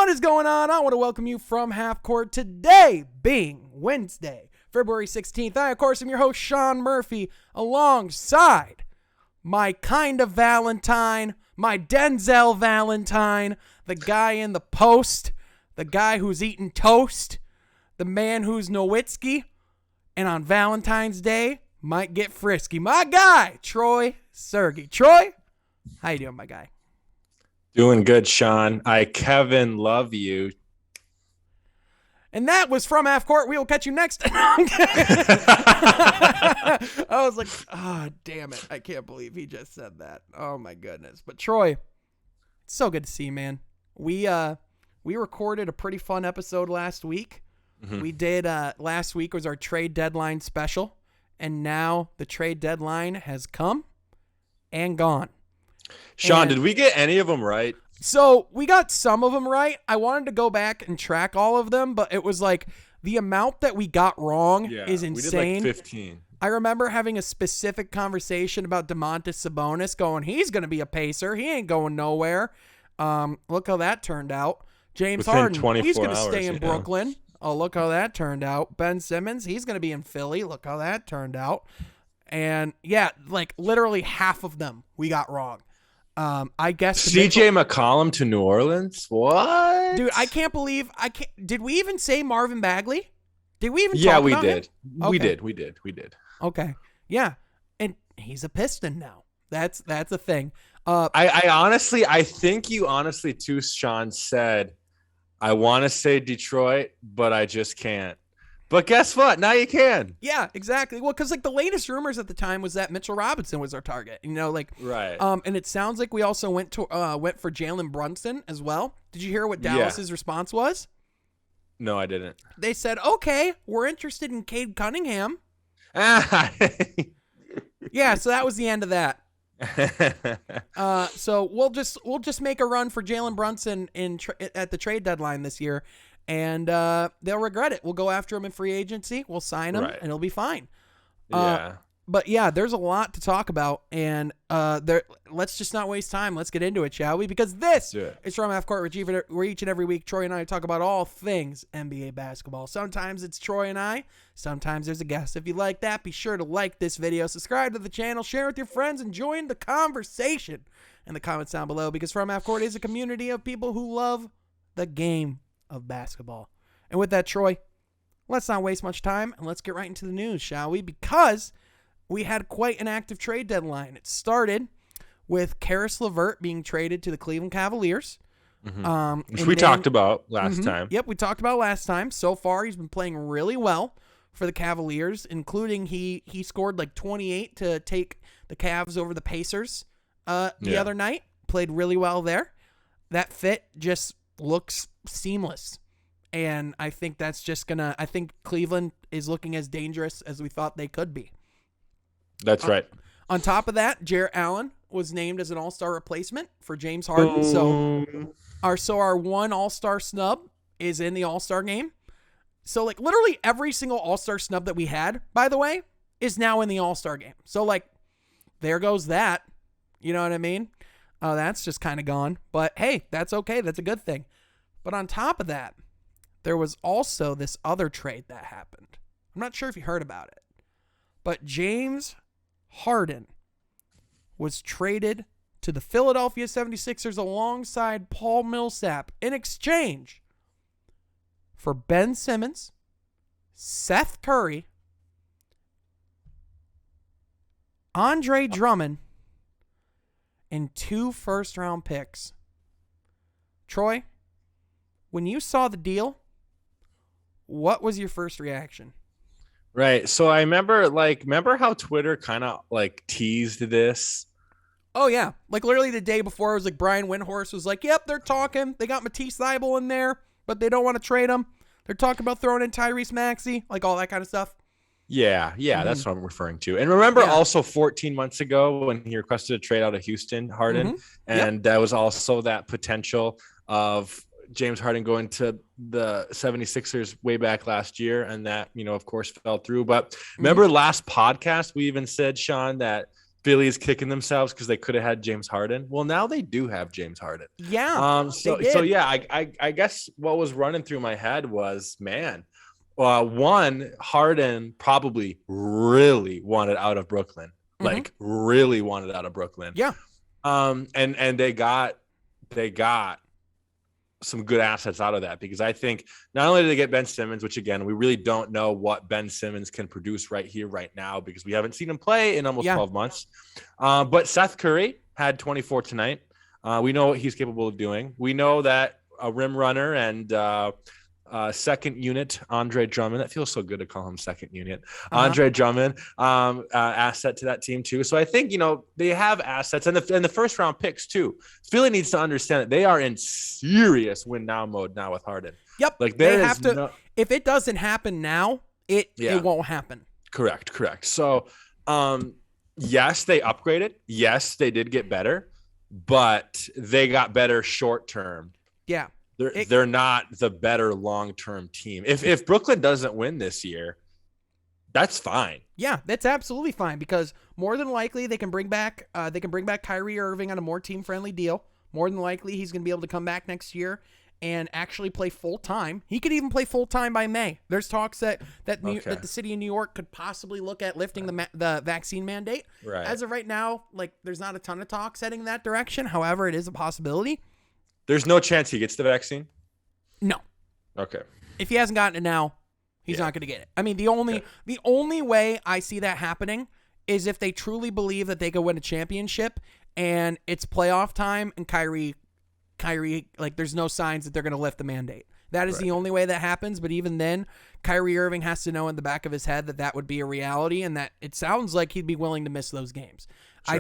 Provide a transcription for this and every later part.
What is going on? I want to welcome you from Half Court today being Wednesday, February 16th. I, of course, am your host, Sean Murphy, alongside my kind of Valentine, my Denzel Valentine, the guy in the post, the guy who's eating toast, the man who's Nowitzki, and on Valentine's Day might get frisky. My guy, Troy Sergey. Troy, how you doing, my guy? Doing good, Sean. Kevin, love you. And that was from Half Court. We will catch you next. I was like, oh, damn it. I can't believe he just said that. Oh, my goodness. But, Troy, it's so good to see you, man. We recorded a pretty fun episode last week. Mm-hmm. We did last week was our trade deadline special. And now the trade deadline has come and gone. Sean, did we get any of them right? So we got some of them right. I wanted to go back and track all of them, but it was like the amount that we got wrong is insane. We did like 15. I remember having a specific conversation about Domantas Sabonis going, he's going to be a Pacer. He ain't going nowhere. Look how that turned out. James Harden, he's going to stay in Brooklyn. Oh, look how that turned out. Ben Simmons, he's going to be in Philly. Look how that turned out. And yeah, like literally half of them we got wrong. I guess CJ McCollum to New Orleans. What, dude? I can't believe Did we even say Marvin Bagley? Did we even? Yeah, talk we about did. Him? We Okay. did. We did. Okay, yeah, and he's a Piston now. That's a thing. I think you honestly too, Sean, said I want to say Detroit, but I just can't. But guess what? Now you can. Yeah, exactly. Well, because like the latest rumors at the time was that Mitchell Robinson was our target. You know, like right. And it sounds like we also went for Jalen Brunson as well. Did you hear what Dallas's response was? No, I didn't. They said, "Okay, we're interested in Cade Cunningham." Yeah, so that was the end of that. So we'll just make a run for Jalen Brunson at the trade deadline this year. And they'll regret it. We'll go after him in free agency. We'll sign him, and it'll be fine. Yeah. But yeah, there's a lot to talk about, and let's just not waste time. Let's get into it, shall we? Because this is from Half Court, where each and every week Troy and I talk about all things NBA basketball. Sometimes it's Troy and I. Sometimes there's a guest. If you like that, be sure to like this video, subscribe to the channel, share with your friends, and join the conversation in the comments down below. Because from Half Court is a community of people who love the game of basketball. And with that, Troy, let's not waste much time and let's get right into the news, shall we? Because we had quite an active trade deadline. It started with Karis LeVert being traded to the Cleveland Cavaliers. Mm-hmm. Which we talked about last time. Yep, we talked about last time. So far, he's been playing really well for the Cavaliers, including he scored like 28 to take the Cavs over the Pacers the other night. Played really well there. That fit just looks seamless, and I think that's just I think Cleveland is looking as dangerous as we thought they could be. That's right. On top of that, Jarrett Allen was named as an all-star replacement for James Harden. So our one all-star snub is in the all-star game. So like literally every single all-star snub that we had, by the way, is now in the all-star game. So like there goes that. You know what I mean? That's just kind of gone. But hey, that's okay. That's a good thing. But on top of that, there was also this other trade that happened. I'm not sure if you heard about it. But James Harden was traded to the Philadelphia 76ers alongside Paul Millsap in exchange for Ben Simmons, Seth Curry, Andre Drummond, and 2 first-round picks. Troy, when you saw the deal, what was your first reaction? Right. So I remember how Twitter kind of like teased this. Oh, yeah. Like literally the day before, it was like Brian Windhorst was like, yep, they're talking. They got Matisse Thybulle in there, but they don't want to trade him. They're talking about throwing in Tyrese Maxey, like all that kind of stuff. Yeah, that's what I'm referring to. And remember also 14 months ago when he requested a trade out of Houston, Harden, and that was also that potential of James Harden going to the 76ers way back last year, and that, of course, fell through. But remember last podcast, we even said, Sean, that Philly's kicking themselves because they could have had James Harden. Well, now they do have James Harden. Yeah. So yeah, I guess what was running through my head was, man, one, Harden probably really wanted out of Brooklyn, like really wanted out of Brooklyn. Yeah. And they got some good assets out of that, because I think not only did they get Ben Simmons, which again, we really don't know what Ben Simmons can produce right here, right now, because we haven't seen him play in almost 12 months. But Seth Curry had 24 tonight. We know what he's capable of doing. We know that a rim runner and second unit Andre Drummond, that feels so good to call him second unit, Andre Drummond, asset to that team too. So I think, they have assets, and the first round picks too. Philly needs to understand that they are in serious win now mode now with Harden. Yep. Like they have to. If it doesn't happen now, it won't happen. Correct. So, yes, they upgraded. Yes, they did get better, but they got better short term. Yeah. They're not the better long-term team. If Brooklyn doesn't win this year, that's fine. Yeah, that's absolutely fine, because more than likely they can bring back Kyrie Irving on a more team-friendly deal. More than likely he's going to be able to come back next year and actually play full-time. He could even play full-time by May. There's talks that the city of New York could possibly look at lifting the vaccine mandate. Right. As of right now, there's not a ton of talks heading in that direction. However, it is a possibility. There's no chance he gets the vaccine? No. Okay. If he hasn't gotten it now, he's not going to get it. I mean, the only way I see that happening is if they truly believe that they could win a championship and it's playoff time and Kyrie, there's no signs that they're going to lift the mandate. That is the only way that happens. But even then, Kyrie Irving has to know in the back of his head that would be a reality, and that it sounds like he'd be willing to miss those games. Sure,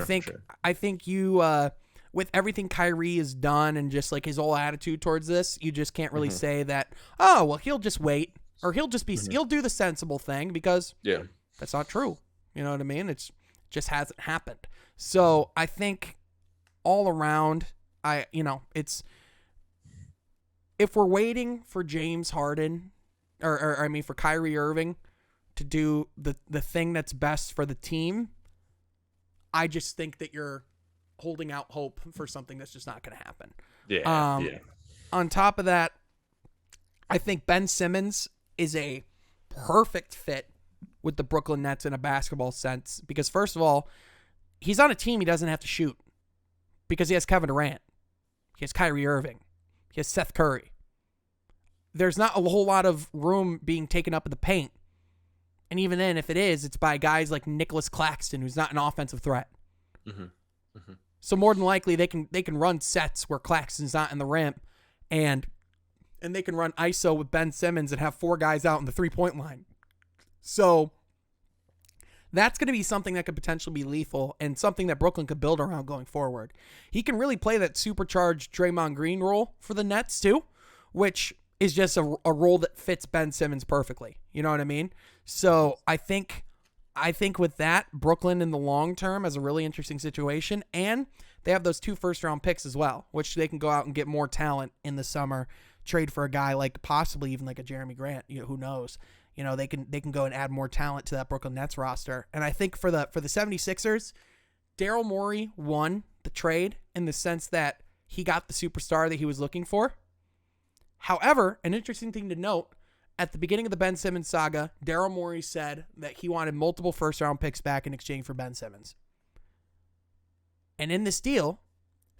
I think you, with everything Kyrie has done and just his whole attitude towards this, you just can't really say that, oh, well, he'll just wait, or he'll just be, he'll do the sensible thing, because that's not true. You know what I mean? It just hasn't happened. So I think all around, it's, if we're waiting for James Harden for Kyrie Irving to do the thing that's best for the team, I just think that you're holding out hope for something that's just not going to happen. On top of that, I think Ben Simmons is a perfect fit with the Brooklyn Nets in a basketball sense, because first of all, he's on a team he doesn't have to shoot, because he has Kevin Durant, he has Kyrie Irving, he has Seth Curry. There's not a whole lot of room being taken up in the paint, and even then, if it is, it's by guys like Nicholas Claxton, who's not an offensive threat. So more than likely, they can run sets where Claxton's not in the rim, and they can run ISO with Ben Simmons and have four guys out in the 3-point line. So that's going to be something that could potentially be lethal, and something that Brooklyn could build around going forward. He can really play that supercharged Draymond Green role for the Nets too, which is just a role that fits Ben Simmons perfectly. You know what I mean? So I think with that, Brooklyn in the long term has a really interesting situation, and they have those 2 first-round picks as well, which they can go out and get more talent in the summer, trade for a guy like possibly even like a Jeremy Grant. Who knows? They can go and add more talent to that Brooklyn Nets roster. And I think for the 76ers, Daryl Morey won the trade in the sense that he got the superstar that he was looking for. However, an interesting thing to note, at the beginning of the Ben Simmons saga, Daryl Morey said that he wanted multiple first-round picks back in exchange for Ben Simmons. And in this deal,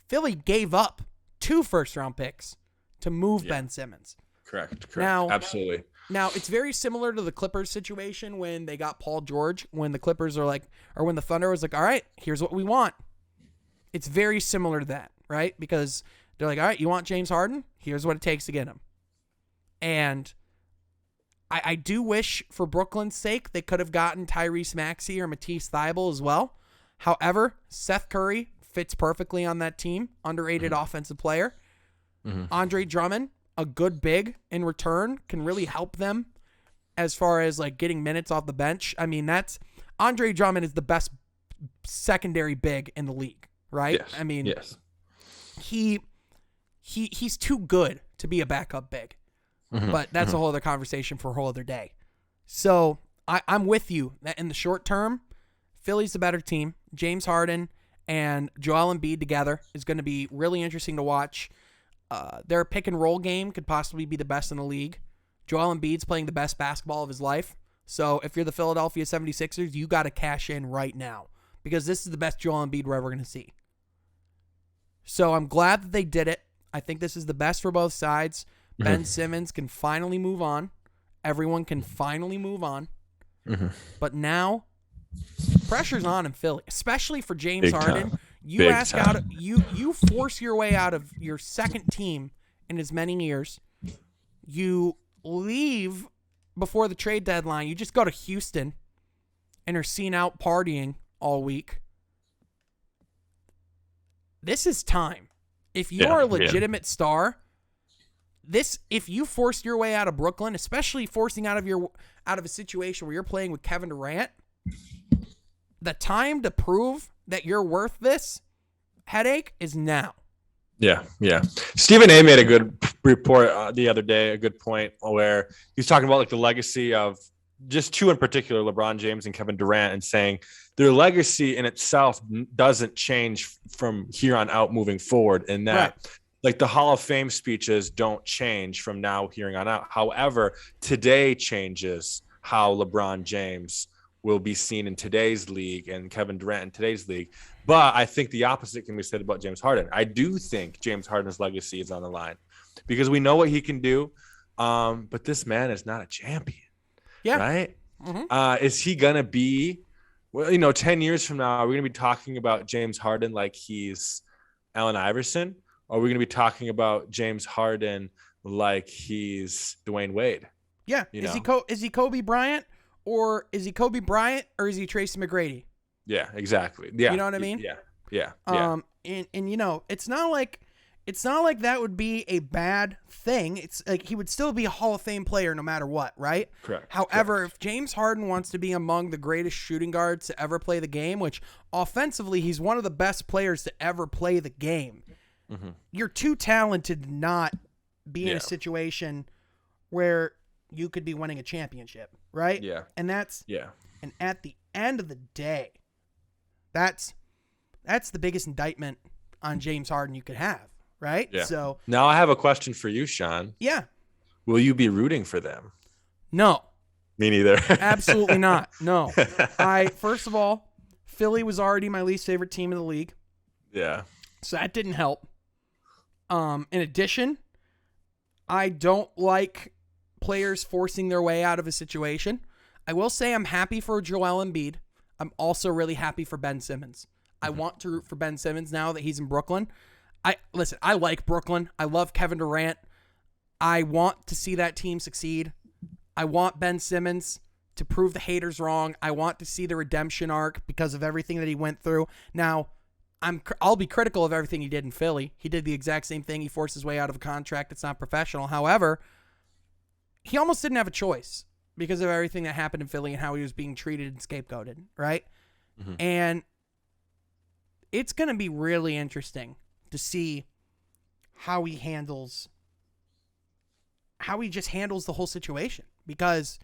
Philly gave up 2 first-round picks to move Ben Simmons. Correct. Now, absolutely. Now, it's very similar to the Clippers situation when they got Paul George, when the Clippers are when the Thunder was like, all right, here's what we want. It's very similar to that, right? Because they're like, all right, you want James Harden? Here's what it takes to get him. And I do wish, for Brooklyn's sake, they could have gotten Tyrese Maxey or Matisse Thybulle as well. However, Seth Curry fits perfectly on that team, underrated offensive player. Andre Drummond, a good big in return, can really help them as far as getting minutes off the bench. I mean, Andre Drummond is the best secondary big in the league, right? Yes. I mean, yes. He's too good to be a backup big. But that's a whole other conversation for a whole other day. So I'm with you that in the short term, Philly's the better team. James Harden and Joel Embiid together is going to be really interesting to watch. Their pick and roll game could possibly be the best in the league. Joel Embiid's playing the best basketball of his life. So if you're the Philadelphia 76ers, you got to cash in right now because this is the best Joel Embiid we're ever going to see. So I'm glad that they did it. I think this is the best for both sides. Ben Simmons can finally move on. Everyone can finally move on. But now, pressure's on in Philly, especially for James Harden. You force your way out of your second team in as many years. You leave before the trade deadline. You just go to Houston and are seen out partying all week. This is time. If you are a legitimate star, if you forced your way out of Brooklyn, especially forcing out of a situation where you're playing with Kevin Durant, the time to prove that you're worth this headache is now. Yeah. Stephen A. made a good report the other day, a good point where he's talking about like the legacy of just two in particular, LeBron James and Kevin Durant, and saying their legacy in itself doesn't change from here on out moving forward. And that like the Hall of Fame speeches don't change from now here on out. However, today changes how LeBron James will be seen in today's league and Kevin Durant in today's league. But I think the opposite can be said about James Harden. I do think James Harden's legacy is on the line because we know what he can do. But this man is not a champion. Yeah. Right? Is he going to be, 10 years from now, are we going to be talking about James Harden like he's Allen Iverson? Or are we going to be talking about James Harden like he's Dwayne Wade? Yeah. Is he Kobe Bryant? Or is he Kobe Bryant or is he Tracy McGrady? Yeah, exactly. Yeah. You know what I mean? Yeah. And it's not like that would be a bad thing. It's like he would still be a Hall of Fame player no matter what, right? Correct. However, if James Harden wants to be among the greatest shooting guards to ever play the game, which offensively he's one of the best players to ever play the game, you're too talented to not be in a situation where you could be winning a championship, right? Yeah. And and at the end of the day, that's the biggest indictment on James Harden you could have, right? Yeah. So now I have a question for you, Sean. Yeah. Will you be rooting for them? No. Me neither. Absolutely not. No. First of all, Philly was already my least favorite team in the league. Yeah. So that didn't help. In addition, I don't like players forcing their way out of a situation. I will say I'm happy for Joel Embiid. I'm also really happy for Ben Simmons. I want to root for Ben Simmons now that he's in Brooklyn. I like Brooklyn. I love Kevin Durant. I want to see that team succeed. I want Ben Simmons to prove the haters wrong. I want to see the redemption arc because of everything that he went through. Now, I'll be critical of everything he did in Philly. He did the exact same thing. He forced his way out of a contract that's not professional. However, he almost didn't have a choice because of everything that happened in Philly and how he was being treated and scapegoated, right? And it's going to be really interesting to see how he just handles the whole situation because,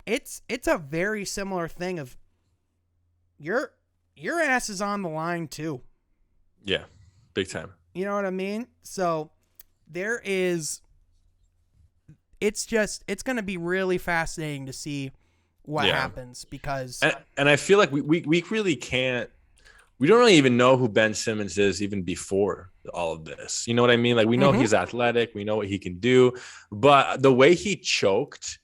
it's a very similar thing of your ass is on the line too. Yeah, big time. You know what I mean? So it's going to be really fascinating to see what happens because. And I feel like we really can't, we don't really even know who Ben Simmons is even before all of this. You know what I mean? Like we know he's athletic. We know what he can do, but the way he choked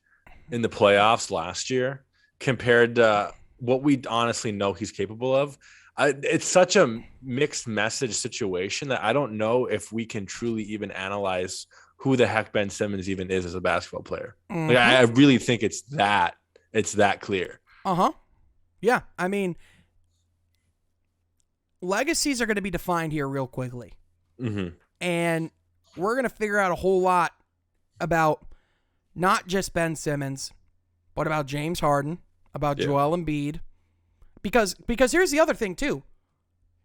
in the playoffs last year compared to what we honestly know he's capable of, it's such a mixed message situation that I don't know if we can truly even analyze who the heck Ben Simmons even is as a basketball player. Like I really think it's that clear. Yeah. I mean, legacies are going to be defined here real quickly. And we're going to figure out a whole lot about not just Ben Simmons, but about James Harden, about Joel Embiid. Because here's the other thing too.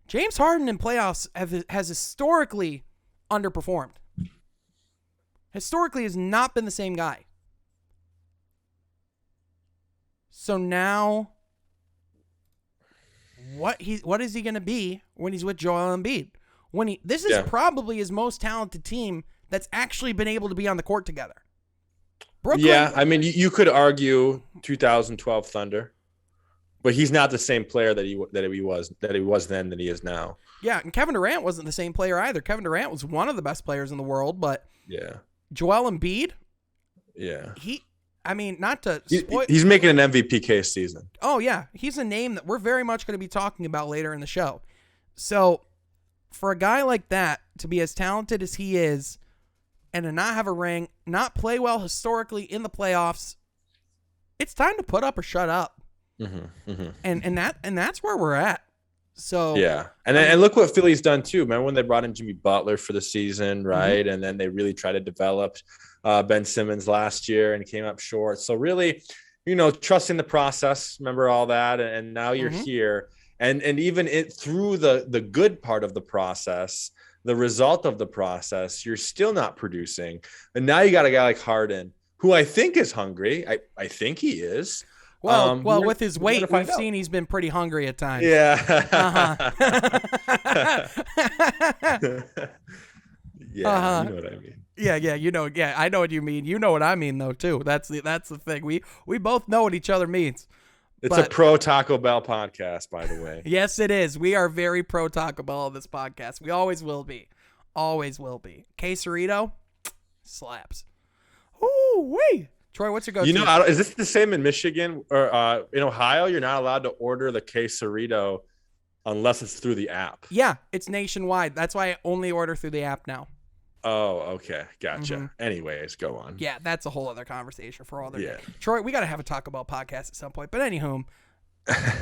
James Harden in playoffs has historically underperformed. Historically has not been the same guy. So now what is he going to be when he's with Joel Embiid? This is probably his most talented team that's actually been able to be on the court together. Brooklyn, yeah, I mean, you could argue 2012 Thunder, but he's not the same player that he was then that he is now. Yeah, and Kevin Durant wasn't the same player either. Kevin Durant was one of the best players in the world, but Joel Embiid, not to spoil. He's making an MVP case season. Oh yeah, he's a name that we're very much going to be talking about later in the show. So, for a guy like that to be as talented as he is, and to not have a ring, not play well historically in the playoffs, it's time to put up or shut up. Mm-hmm, mm-hmm. And that's where we're at. So yeah, and look what Philly's done too. Remember when they brought in Jimmy Butler for the season, right? Mm-hmm. And then they really tried to develop Ben Simmons last year and came up short. So really, trusting the process. Remember all that, and now you're here. And even through the good part of the process, the result of the process, you're still not producing. And now you got a guy like Harden, who I think is hungry. I think he is. Well, with his weight, we've seen he's been pretty hungry at times. Yeah. Yeah, you know what I mean. Yeah, I know what you mean. You know what I mean, though, too. That's the thing. We both know what each other means. It's a pro Taco Bell podcast, by the way. Yes, it is. We are very pro Taco Bell on this podcast. We always will be. Always will be. Quesarito slaps. Ooh, wee. Troy, what's your go-to? Is this the same in Michigan or in Ohio? You're not allowed to order the quesarito unless it's through the app. Yeah, it's nationwide. That's why I only order through the app now. Oh, okay. Gotcha. Mm-hmm. Anyways, go on. Yeah, that's a whole other conversation for all day. Troy, we got to have a Taco Bell podcast at some point. But anywho,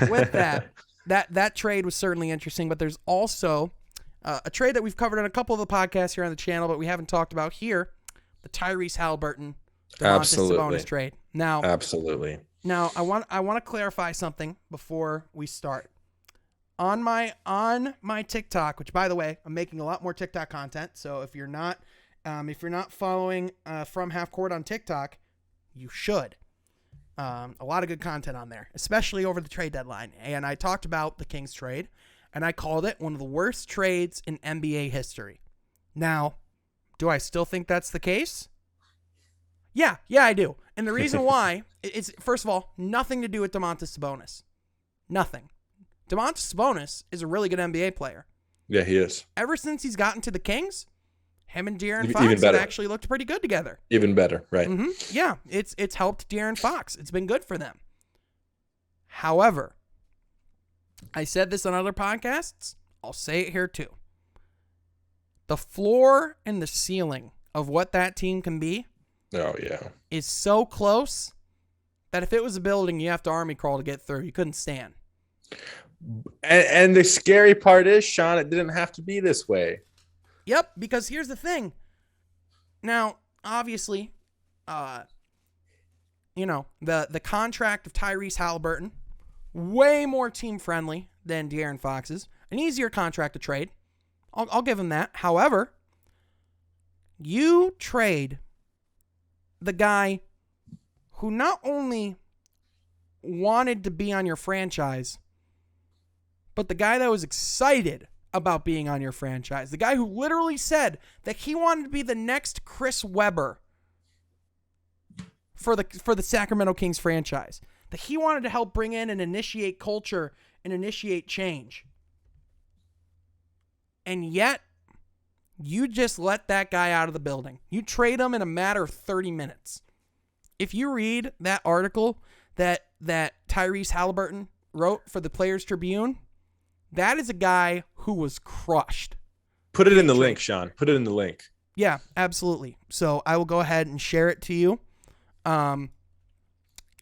with that trade was certainly interesting. But there's also a trade that we've covered on a couple of the podcasts here on the channel, but we haven't talked about here, the Tyrese Halliburton Domantas Sabonis trade. Now, absolutely. Now, I want to clarify something before we start. On my TikTok, which by the way, I'm making a lot more TikTok content. So if you're not following From Half Court on TikTok, you should. A lot of good content on there, especially over the trade deadline. And I talked about the Kings trade, and I called it one of the worst trades in NBA history. Now, do I still think that's the case? Yeah, I do. And the reason why is, first of all, nothing to do with Domantas Sabonis. Nothing. Domantas Sabonis is a really good NBA player. Yeah, he is. Ever since he's gotten to the Kings, him and De'Aaron Fox have actually looked pretty good together. Even better, right? Mm-hmm. Yeah, it's helped De'Aaron Fox. It's been good for them. However, I said this on other podcasts. I'll say it here too. The floor and the ceiling of what that team can be is so close that if it was a building, you have to army crawl to get through. You couldn't stand. And the scary part is, Sean, it didn't have to be this way. Yep, because here's the thing. Now, obviously, the contract of Tyrese Halliburton, way more team friendly than De'Aaron Fox's. An easier contract to trade. I'll give him that. However, you trade the guy who not only wanted to be on your franchise, but the guy that was excited about being on your franchise, the guy who literally said that he wanted to be the next Chris Webber for the Sacramento Kings franchise, that he wanted to help bring in and initiate culture and initiate change. And yet, you just let that guy out of the building. You trade him in a matter of 30 minutes. If you read that article that Tyrese Halliburton wrote for the Players Tribune, that is a guy who was crushed. Put it in the link, Sean. Put it in the link. Yeah, absolutely. So I will go ahead and share it to you. And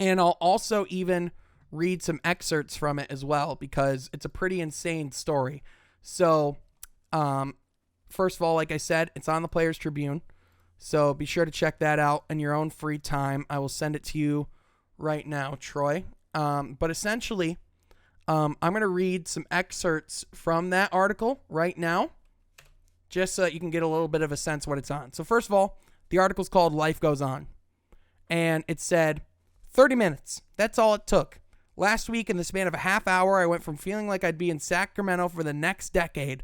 I'll also even read some excerpts from it as well, because it's a pretty insane story. So, first of all, like I said, it's on the Players Tribune. So be sure to check that out in your own free time. I will send it to you right now, Troy. But essentially, I'm going to read some excerpts from that article right now, just so that you can get a little bit of a sense what it's on. So first of all, the article's called Life Goes On. And it said, 30 minutes. That's all it took. Last week, in the span of a half hour, I went from feeling like I'd be in Sacramento for the next decade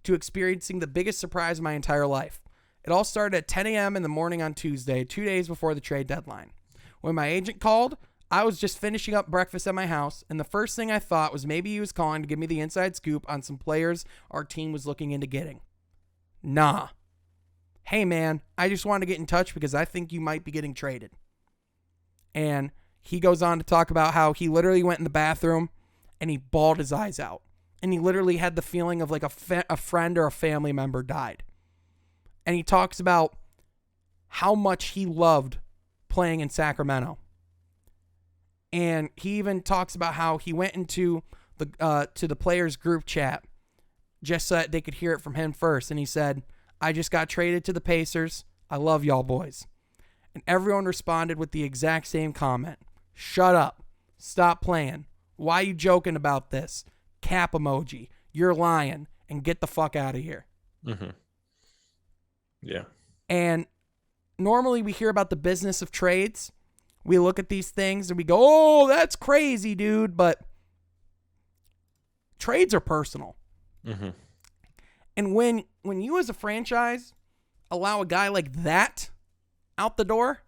to experiencing the biggest surprise of my entire life. It all started at 10 a.m. in the morning on Tuesday, 2 days before the trade deadline. When my agent called, I was just finishing up breakfast at my house, and the first thing I thought was maybe he was calling to give me the inside scoop on some players our team was looking into getting. Nah. Hey, man, I just wanted to get in touch because I think you might be getting traded. And he goes on to talk about how he literally went in the bathroom and he bawled his eyes out. And he literally had the feeling of like a friend or a family member died. And he talks about how much he loved playing in Sacramento. And he even talks about how he went into the players group chat just so that they could hear it from him first. And he said, I just got traded to the Pacers. I love y'all boys. And everyone responded with the exact same comment. Shut up. Stop playing. Why you joking about this? Cap emoji. You're lying. And get the fuck out of here. Mm-hmm. Yeah. And normally we hear about the business of trades. We look at these things and we go, oh, that's crazy, dude. But trades are personal. Mm-hmm. And when you as a franchise allow a guy like that out the door,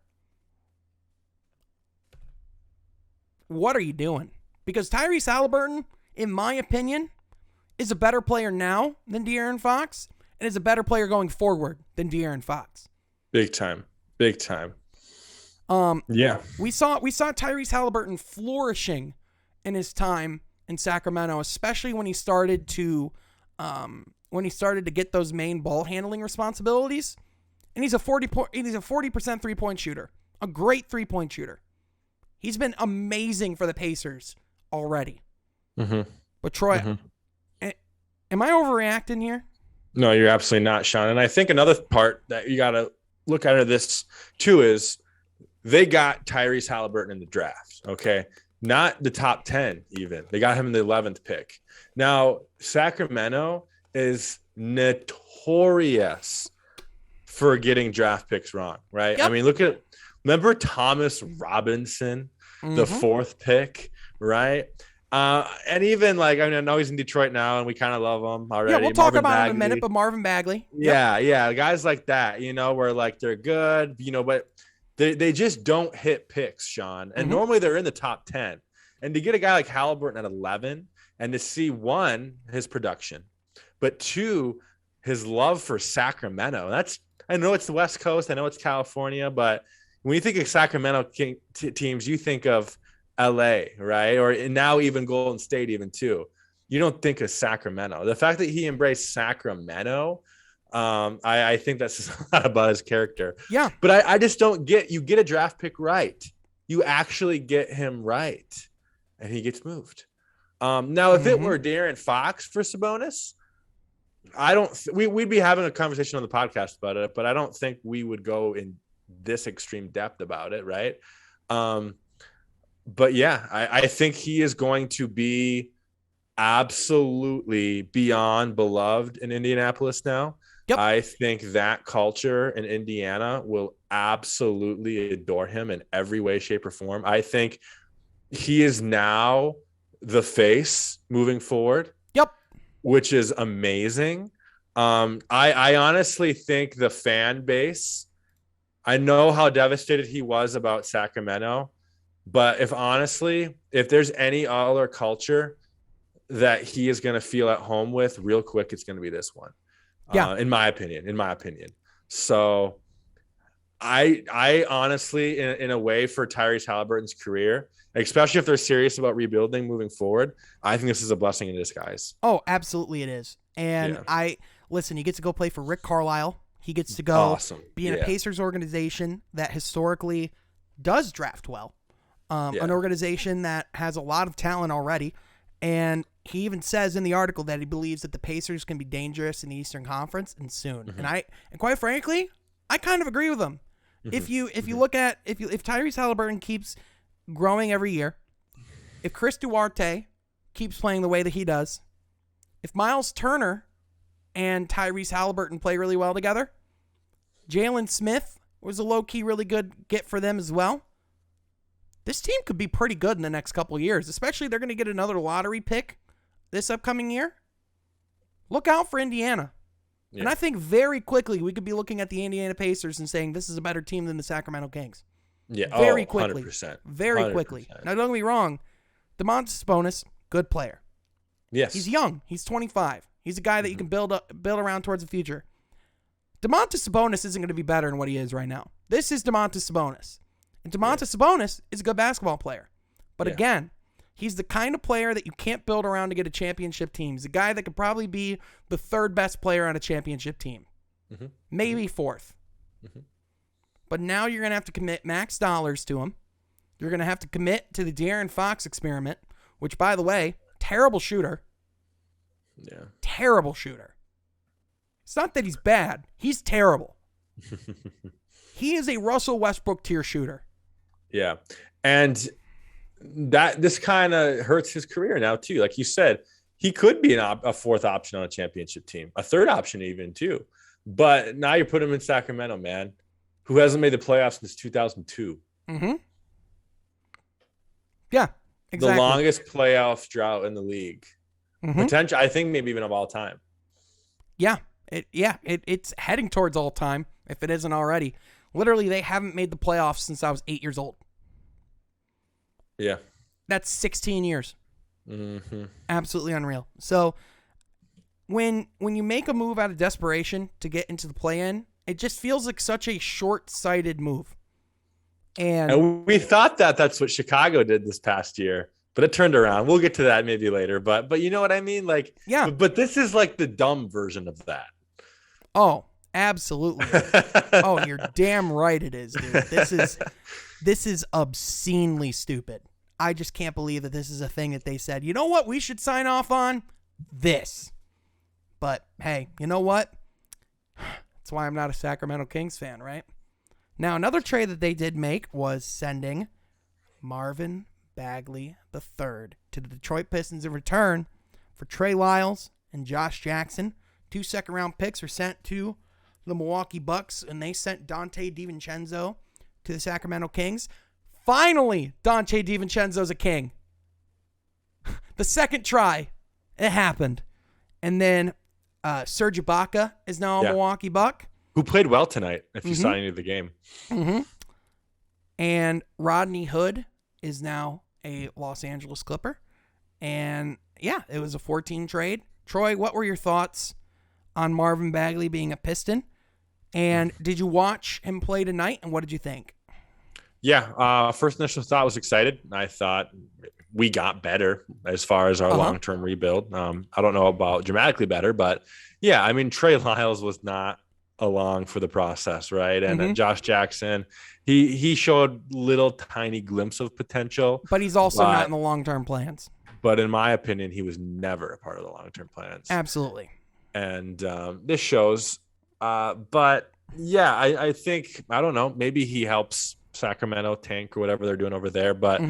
what are you doing? Because Tyrese Haliburton, in my opinion, is a better player now than De'Aaron Fox and is a better player going forward than De'Aaron Fox. Big time. Big time. Yeah. We saw Tyrese Haliburton flourishing in his time in Sacramento, especially when he started to get those main ball handling responsibilities. And he's a 40% three-point shooter. A great three-point shooter. He's been amazing for the Pacers already. Mm-hmm. But Troy, am I overreacting here? No, you're absolutely not, Sean. And I think another part that you got to look at this too is they got Tyrese Haliburton in the draft, okay? Not the top 10 even. They got him in the 11th pick. Now, Sacramento is notorious for getting draft picks wrong, right? Yep. I mean, remember Thomas Robinson, the 4th pick, right? And even I know he's in Detroit now and we kind of love him already. Yeah, we'll talk about him in a minute, but Marvin Bagley. Yep. Yeah, guys like that, where they're good, but they just don't hit picks, Sean. And normally they're in the top 10. And to get a guy like Haliburton at 11 and to see, one, his production, but two, his love for Sacramento. I know it's the West Coast, I know it's California, but when you think of Sacramento teams, you think of LA, right? Or now even Golden State even too. You don't think of Sacramento. The fact that he embraced Sacramento, I think that's a lot about his character. Yeah. But I just don't get, you get a draft pick right. You actually get him right. And he gets moved. Now, if it were De'Aaron Fox for Sabonis, we'd be having a conversation on the podcast about it, but I don't think we would go in this extreme depth about it, right? But yeah, I think he is going to be absolutely beyond beloved in Indianapolis now. Yep. I think that culture in Indiana will absolutely adore him in every way, shape, or form. I think he is now the face moving forward. Yep. Which is amazing. I honestly think the fan base, I know how devastated he was about Sacramento, but if there's any other culture that he is going to feel at home with real quick, it's going to be this one. Yeah. In my opinion. So I honestly, in a way, for Tyrese Haliburton's career, especially if they're serious about rebuilding moving forward, I think this is a blessing in disguise. Oh, absolutely it is. And listen, he gets to go play for Rick Carlisle. He gets to go be in a Pacers organization that historically does draft well. An organization that has a lot of talent already. And he even says in the article that he believes that the Pacers can be dangerous in the Eastern Conference and soon. And quite frankly, I kind of agree with him. If you look at if Tyrese Haliburton keeps growing every year, if Chris Duarte keeps playing the way that he does, if Miles Turner and Tyrese Haliburton play really well together, Jalen Smith was a low-key really good get for them as well. this team could be pretty good in the next couple of years, especially they're going to get another lottery pick this upcoming year. Look out for Indiana. Yeah. And I think very quickly we could be looking at the Indiana Pacers and saying this is a better team than the Sacramento Kings. Yeah, very quickly. 100%. Very 100%. Quickly. Now, don't get me wrong. Domantas Sabonis, good player. Yes. He's young. He's 25. He's a guy that you can build around towards the future. Domantas Sabonis isn't going to be better than what he is right now. This is Domantas Sabonis. And Domantas Sabonis is a good basketball player. But again, he's the kind of player that you can't build around to get a championship team. He's a guy that could probably be the third best player on a championship team. Mm-hmm. Maybe fourth. Mm-hmm. But now you're going to have to commit max dollars to him. You're going to have to commit to the De'Aaron Fox experiment, which, by the way, terrible shooter. Yeah. Terrible shooter. It's not that he's bad. He's terrible. He is a Russell Westbrook tier shooter. Yeah. And this kind of hurts his career now, too. Like you said, he could be a fourth option on a championship team, a third option even, too. But now you put him in Sacramento, man, who hasn't made the playoffs since 2002. Mm-hmm. Yeah, exactly. The longest playoff drought in the league. Mm-hmm. Potential, I think, maybe even of all time. Yeah, it's heading towards all time, if it isn't already. Literally, they haven't made the playoffs since I was 8 years old. Yeah. That's 16 years. Mm-hmm. Absolutely unreal. So when you make a move out of desperation to get into the play-in, it just feels like such a short-sighted move. And we thought that's what Chicago did this past year, but it turned around. We'll get to that maybe later. But you know what I mean? Like, yeah. But this is like the dumb version of that. Oh, absolutely. Oh, you're damn right it is, dude. This is obscenely stupid. I just can't believe that this is a thing that they said, you know what, we should sign off on? This. But, hey, you know what? That's why I'm not a Sacramento Kings fan, right? Now, another trade that they did make was sending Marvin Bagley III to the Detroit Pistons in return for Trey Lyles and Josh Jackson. 2 second-round picks were sent to the Milwaukee Bucks, and they sent Donte DiVincenzo to the Sacramento Kings. Finally, Donte DiVincenzo's a King. The second try, it happened. And then Serge Ibaka is now a Milwaukee Buck. Who played well tonight, if you saw any of the game. Mm-hmm. And Rodney Hood is now a Los Angeles Clipper. And, yeah, it was a 14 trade. Troy, what were your thoughts on Marvin Bagley being a Piston? And did you watch him play tonight, and what did you think? Yeah, first initial thought was excited. I thought we got better as far as our long-term rebuild. I don't know about dramatically better, but, yeah, I mean, Trey Lyles was not along for the process, right? And Josh Jackson, he showed little tiny glimpse of potential. But he's also not in the long-term plans. But in my opinion, he was never a part of the long-term plans. Absolutely. And this shows. But, yeah, I think, I don't know, maybe he helps Sacramento tank or whatever they're doing over there. But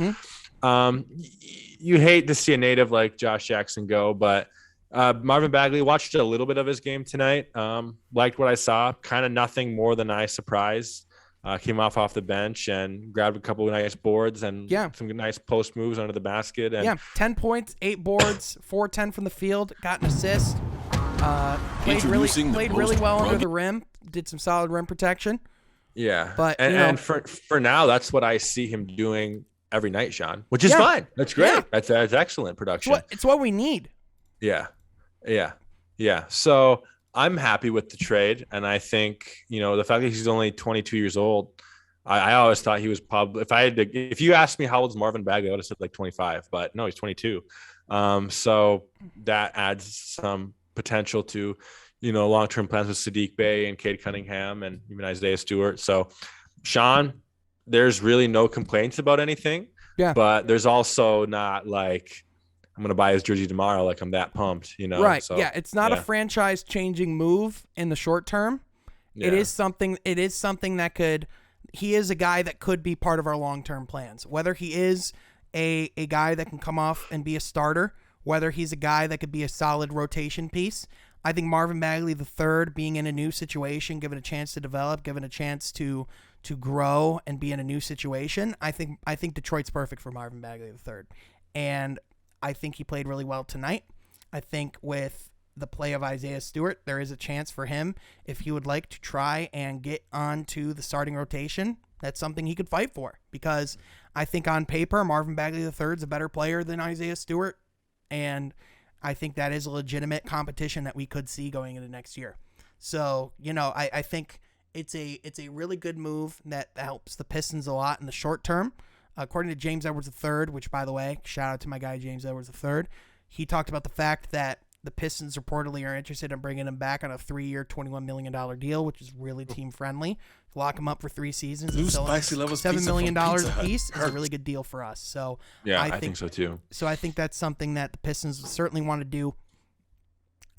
you hate to see a native like Josh Jackson go, but Marvin Bagley, watched a little bit of his game tonight. Liked what I saw. Kind of nothing more than nice surprise. Came off the bench and grabbed a couple of nice boards and some nice post moves under the basket. And 10 points, 8 boards, 4-10 from the field. Got an assist. Played really well under the rim. Did some solid rim protection. Yeah, but and for now, that's what I see him doing every night, Sean. Which is fine. That's great. Yeah. That's excellent production. It's what we need. Yeah. So I'm happy with the trade. And I think, the fact that he's only 22 years old, I always thought he was probably, if you asked me how old is Marvin Bagley, I would have said like 25, but no, he's 22. So that adds some potential to, long-term plans with Sadiq Bey and Cade Cunningham and even Isaiah Stewart. So Sean, there's really no complaints about anything, but there's also not like, I'm going to buy his jersey tomorrow. Like I'm that pumped, Right. So, yeah. It's not a franchise changing move in the short term. Yeah. It is something that he is a guy that could be part of our long-term plans, whether he is a guy that can come off and be a starter, whether he's a guy that could be a solid rotation piece. I think Marvin Bagley III being in a new situation, given a chance to develop, given a chance to grow and be in a new situation, I think Detroit's perfect for Marvin Bagley III. And I think he played really well tonight. I think with the play of Isaiah Stewart, there is a chance for him, if he would like to try and get onto the starting rotation, that's something he could fight for. Because I think on paper, Marvin Bagley III is a better player than Isaiah Stewart. And I think that is a legitimate competition that we could see going into next year. So, I think it's a really good move that helps the Pistons a lot in the short term. According to James Edwards III, which, by the way, shout out to my guy James Edwards III, he talked about the fact that the Pistons reportedly are interested in bringing him back on a 3-year, $21 million deal, which is really team-friendly. Lock him up for 3 seasons and sell him $7 million a piece is a really good deal for us. So yeah, I think so too. So I think that's something that the Pistons certainly want to do.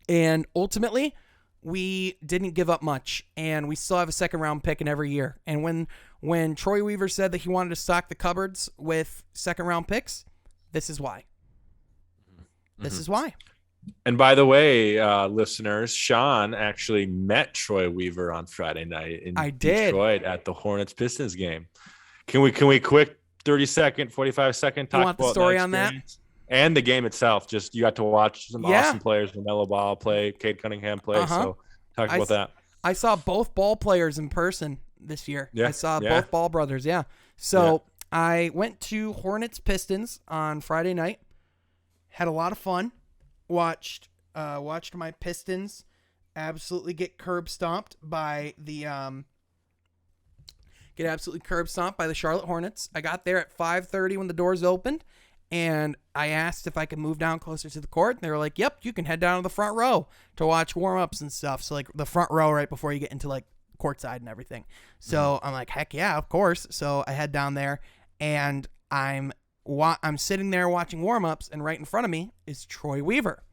And ultimately, we didn't give up much, and we still have a second-round pick in every year. And when Troy Weaver said that he wanted to stock the cupboards with second-round picks, this is why. This is why. And by the way, listeners, Sean actually met Troy Weaver on Friday night in Detroit at the Hornets Pistons game. Can we quick 30-second, 45-second talk about the story on that? And the game itself. Just you got to watch some awesome players, LaMelo Ball play, Cade Cunningham play. So talk about that. I saw both Ball players in person this year. Yeah, I saw both Ball brothers. Yeah. So I went to Hornets Pistons on Friday night. Had a lot of fun. Watched my Pistons absolutely get curb stomped by the Charlotte Hornets. I got there at 5:30 when the doors opened, and I asked if I could move down closer to the court. And they were like, "Yep, you can head down to the front row to watch warm-ups and stuff." So like the front row right before you get into like courtside and everything. So I'm like, "Heck yeah, of course." So I head down there, and I'm sitting there watching warm-ups, and right in front of me is Troy Weaver.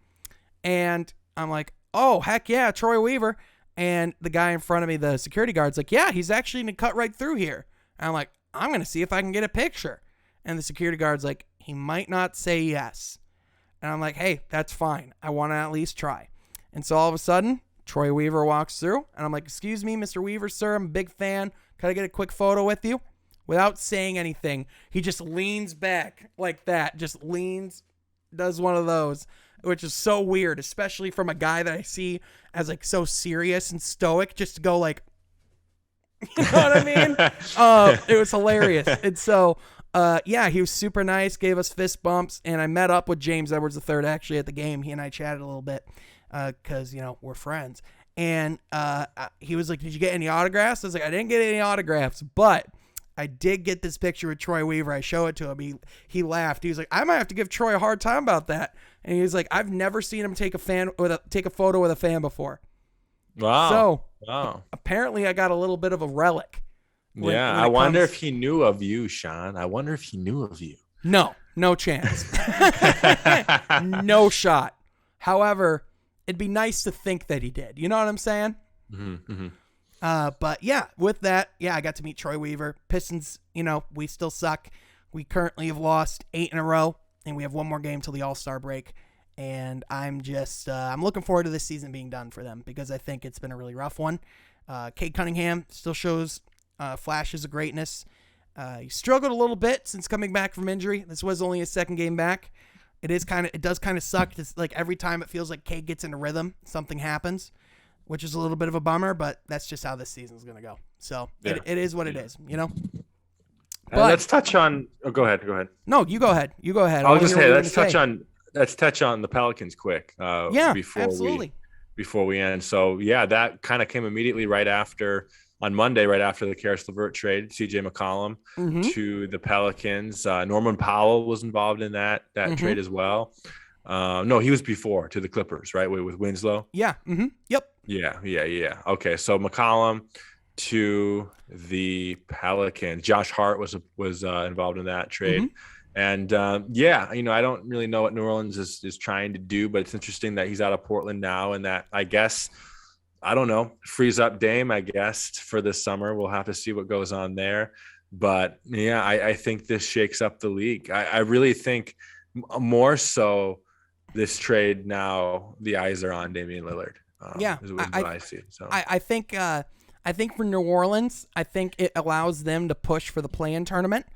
And I'm like, oh, heck yeah, Troy Weaver. And the guy in front of me, the security guard's like, yeah, he's actually going to cut right through here. And I'm like, I'm going to see if I can get a picture. And the security guard's like, he might not say yes. And I'm like, hey, that's fine. I want to at least try. And so all of a sudden, Troy Weaver walks through, and I'm like, excuse me, Mr. Weaver, sir, I'm a big fan. Can I get a quick photo with you? Without saying anything, he just leans back like that, does one of those, which is so weird, especially from a guy that I see as like so serious and stoic, just to go like, you know what I mean? It was hilarious. And so, he was super nice, gave us fist bumps, and I met up with James Edwards III actually at the game. He and I chatted a little bit because, we're friends. And he was like, did you get any autographs? I was like, I didn't get any autographs, but I did get this picture with Troy Weaver. I show it to him. He laughed. He was like, I might have to give Troy a hard time about that. And he was like, I've never seen him take a photo with a fan before. Wow. So apparently I got a little bit of a relic. I wonder if he knew of you, Sean. I wonder if he knew of you. No chance. No shot. However, it'd be nice to think that he did. You know what I'm saying? Mm-hmm. But yeah, with that, I got to meet Troy Weaver. Pistons, we still suck. We currently have lost 8 in a row, and we have one more game till the All-Star break. And I'm just, I'm looking forward to this season being done for them because I think it's been a really rough one. Cade Cunningham still shows flashes of greatness. He struggled a little bit since coming back from injury. This was only his second game back. It does kind of suck. It's like every time it feels like Cade gets into rhythm, something happens, which is a little bit of a bummer, but that's just how this season's going to go. So it is what it is, But let's touch on. Oh, go ahead. No, you go ahead. I'll just say let's touch on the Pelicans quick. Absolutely. Before we end. So that kind of came immediately on Monday, right after the Karis LeVert trade, CJ McCollum to the Pelicans. Norman Powell was involved in that trade as well. No, he was before to the Clippers, right? With Winslow. Yeah. Yep. Yeah. Okay, so McCollum to the Pelicans. Josh Hart was involved in that trade. And I don't really know what New Orleans is trying to do, but it's interesting that he's out of Portland now, and that I guess, I don't know, frees up Dame, I guess, for this summer. We'll have to see what goes on there. But I think this shakes up the league. I really think more so this trade now the eyes are on Damian Lillard. Is what I see. So I think for New Orleans, I think it allows them to push for the play-in tournament.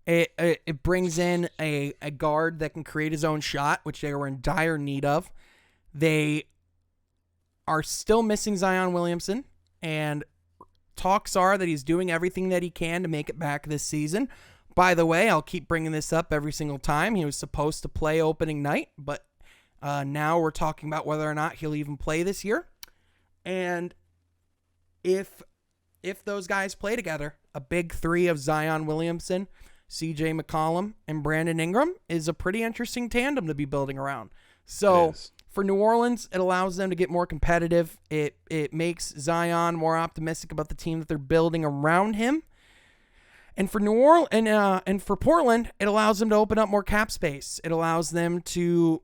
It brings in a guard that can create his own shot, which they were in dire need of. They are still missing Zion Williamson, and talks are that he's doing everything that he can to make it back this season. By the way, I'll keep bringing this up every single time. He was supposed to play opening night, but now we're talking about whether or not he'll even play this year. And if those guys play together, a big three of Zion Williamson, CJ McCollum, and Brandon Ingram is a pretty interesting tandem to be building around. So for New Orleans, it allows them to get more competitive. It makes Zion more optimistic about the team that they're building around him. And for New Orleans and for Portland, it allows them to open up more cap space. It allows them to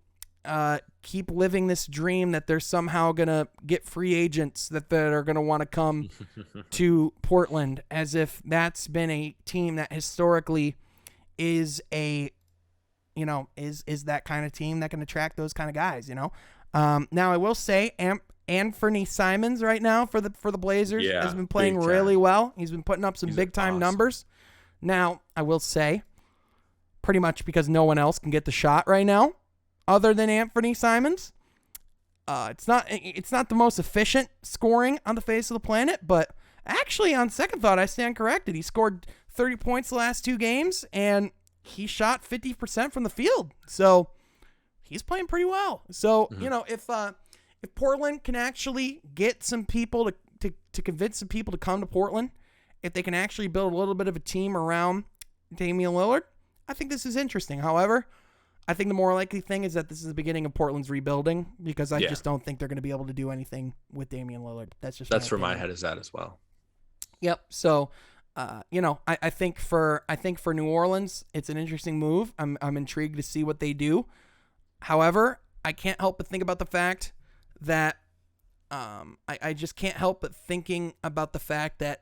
keep living this dream that they're somehow going to get free agents that are going to want to come to Portland, as if that's been a team that historically is is that kind of team that can attract those kind of guys, Now I will say Anthony Simmons right now for the Blazers has been playing really well. He's been putting up some big time numbers. Now I will say, pretty much because no one else can get the shot right now other than Anthony Simmons. It's not the most efficient scoring on the face of the planet, but actually on second thought, I stand corrected. He scored 30 points the last 2 games, and he shot 50% from the field. So he's playing pretty well. So, if Portland can actually get some people to convince some people to come to Portland, if they can actually build a little bit of a team around Damian Lillard, I think this is interesting. However, I think the more likely thing is that this is the beginning of Portland's rebuilding, because I just don't think they're going to be able to do anything with Damian Lillard. That's where my head is at as well. Yep. So, I think for New Orleans, it's an interesting move. I'm intrigued to see what they do. However, I can't help but think about the fact that I just can't help but thinking about the fact that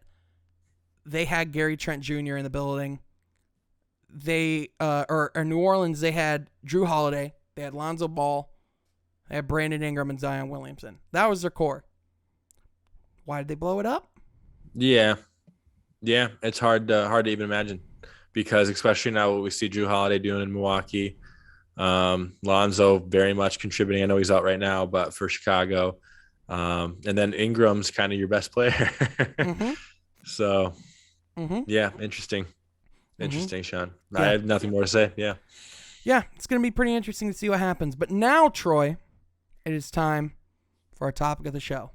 they had Gary Trent Jr. in the building. They or New Orleans, they had Drew Holiday, they had Lonzo Ball, they had Brandon Ingram and Zion Williamson. That was their core. Why did they blow it up? Yeah, it's hard to even imagine, because especially now what we see Drew Holiday doing in Milwaukee, Lonzo very much contributing. I know he's out right now, but for Chicago, and then Ingram's kind of your best player. Mm-hmm. So, yeah, interesting. Interesting, Sean. Yeah. I have nothing more to say. Yeah, it's going to be pretty interesting to see what happens. But now, Troy, it is time for our topic of the show.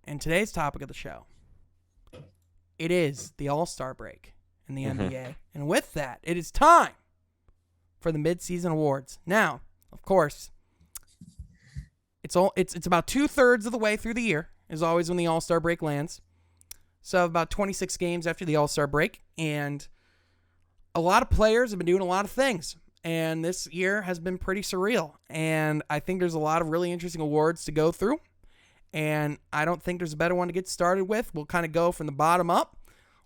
And today's topic of the show, it is the All-Star break in the NBA. And with that, it is time for the midseason awards. Now, of course, it's about 2/3 of the way through the year is always when the All-Star break lands. So about 26 games after the All-Star break, and a lot of players have been doing a lot of things, and this year has been pretty surreal. And I think there's a lot of really interesting awards to go through, and I don't think there's a better one to get started with. We'll kind of go from the bottom up.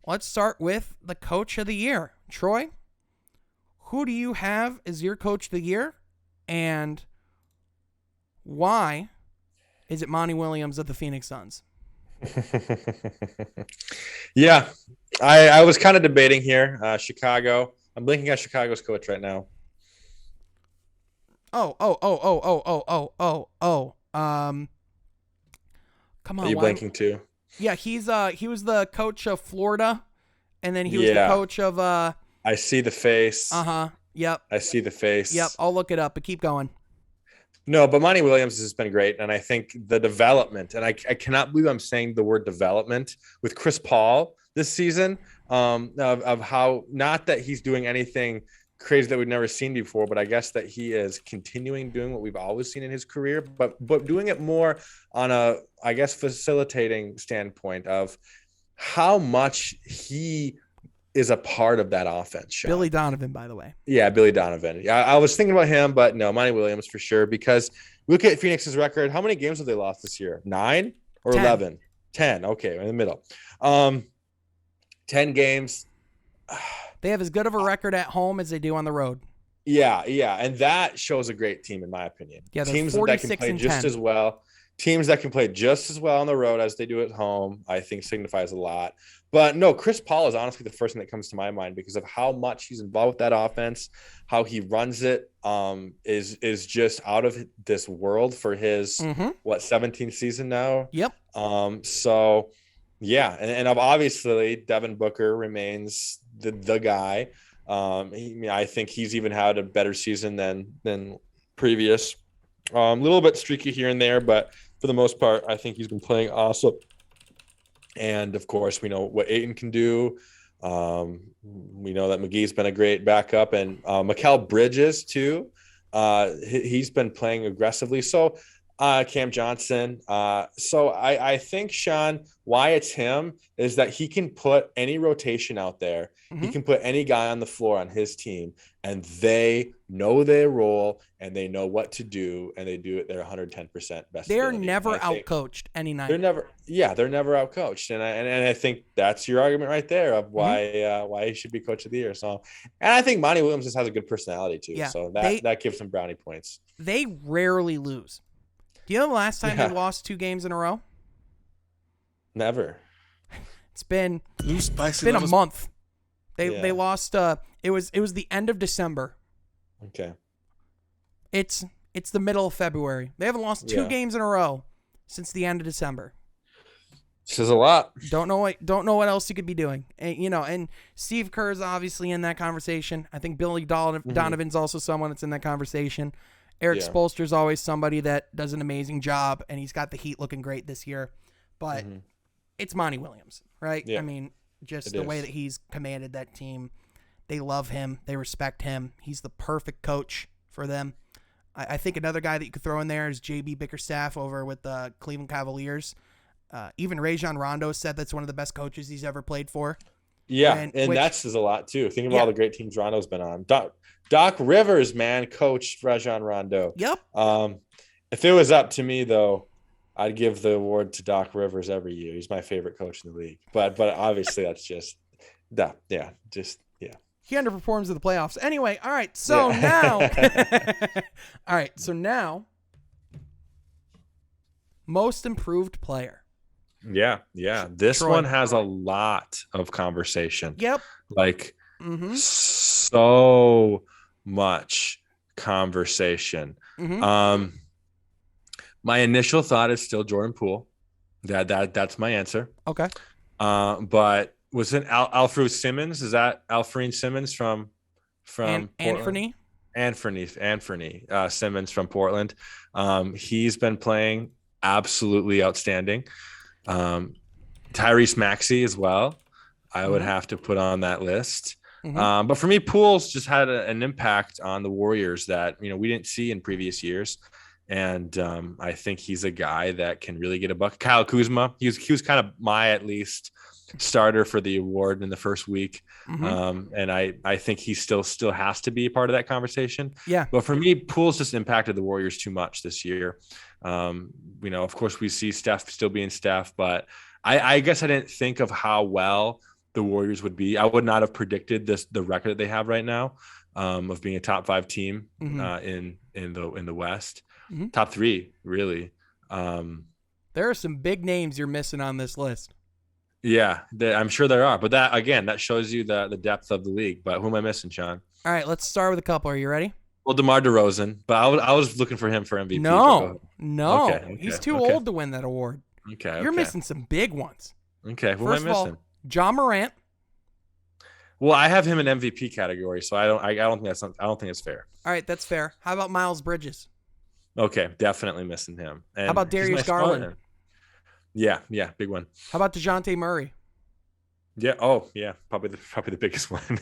Let's start with the Coach of the Year. Troy, who do you have as your Coach of the Year, and why is it Monty Williams of the Phoenix Suns? Yeah, I was kind of debating here. Chicago. I'm blinking at Chicago's coach right now. Oh. Come on. Are you blinking too? Yeah, he was the coach of Florida, and then he was the coach of I see the face. Yep. I see the face. Yep. I'll look it up, but keep going. No, but Monty Williams has been great. And I think the development, and I cannot believe I'm saying the word development with Chris Paul this season, of how, not that he's doing anything crazy that we've never seen before, but I guess that he is continuing doing what we've always seen in his career, but doing it more on a, I guess, facilitating standpoint of how much he is a part of that offense. Sean. Billy Donovan, by the way. Yeah, Billy Donovan. I was thinking about him, but no, Monty Williams for sure, because look at Phoenix's record. How many games have they lost this year? 9 or 10. 11? 10. Okay, in the middle. 10 games. They have as good of a record at home as they do on the road. Yeah, yeah, and that shows a great team in my opinion. Yeah, they're Teams that can 46 play and just 10. as well. Teams that can play just as well on the road as they do at home, I think signifies a lot. But no, Chris Paul is honestly the first thing that comes to my mind because of how much he's involved with that offense, how he runs it, is just out of this world for his 17th season now. Yep. So yeah, and obviously Devin Booker remains the guy. I think he's even had a better season than previous. A little bit streaky here and there, but for the most part, I think he's been playing awesome. And of course, we know what Ayton can do. We know that McGee's been a great backup, and Mikal Bridges too. He's been playing aggressively. So Cam Johnson. So I think, Sean, why it's him is that he can put any rotation out there. He can put any guy on the floor on his team, and they know their role and they know what to do, and they do it their 110% best. They're never outcoached any night. They're never outcoached, and I think that's your argument right there of why he should be coach of the year. So, and I think Monty Williams just has a good personality too. Yeah, so that gives him brownie points. They rarely lose. Do you know the last time they lost 2 games in a row? Never. It's been a month. They lost. It was the end of December. Okay. It's the middle of February. They haven't lost 2 games in a row since the end of December. Says a lot. Don't know what else you could be doing. And, and Steve Kerr's obviously in that conversation. I think Billy Donovan's also someone that's in that conversation. Eric Spoelstra's always somebody that does an amazing job, and he's got the Heat looking great this year. But it's Monty Williams, right? Yeah. I mean, just the way that he's commanded that team. They love him. They respect him. He's the perfect coach for them. I think another guy that you could throw in there is J.B. Bickerstaff over with the Cleveland Cavaliers. Even Rajon Rondo said that's one of the best coaches he's ever played for. Yeah, and that says a lot, too. Think of all the great teams Rondo's been on. Doc Rivers, man, coached Rajon Rondo. Yep. If it was up to me, though, I'd give the award to Doc Rivers every year. He's my favorite coach in the league. But obviously that's just that. Yeah, He underperforms in the playoffs. Anyway, all right. So now, most improved player. Yeah. This Troy. One has a lot of conversation. Yep. Like so much conversation. My initial thought is still Jordan Poole. That's my answer. Okay. But was it Alfred Simmons? Is that Alfred Simmons from Anthony? Anthony Simmons from Portland. He's been playing absolutely outstanding. Tyrese Maxey as well. I would have to put on that list. But for me, Poole's just had an impact on the Warriors that we didn't see in previous years. And I think he's a guy that can really get a buck. Kyle Kuzma, he was kind of my at least starter for the award in the first week. And I think he still has to be a part of that conversation. Yeah. But for me, Poole's just impacted the Warriors too much this year. Of course we see Steph still being Steph, but I guess I didn't think of how well the Warriors would be. I would not have predicted the record that they have right now of being a top 5 team in the West. Top 3, really. There are some big names you're missing on this list. Yeah, I'm sure there are. But that shows you the depth of the league. But who am I missing, Sean? All right, let's start with a couple. Are you ready? Well, DeMar DeRozan. But I was looking for him for MVP. No. Okay, he's too old to win that award. Okay. You're missing some big ones. Okay, who First am I missing? Of all, John Morant. Well, I have him in MVP category, so I don't think it's fair. All right, that's fair. How about Miles Bridges? Okay, definitely missing him. And how about Darius Garland? Yeah, big one. How about DeJounte Murray? Yeah. Oh, yeah. Probably the biggest one.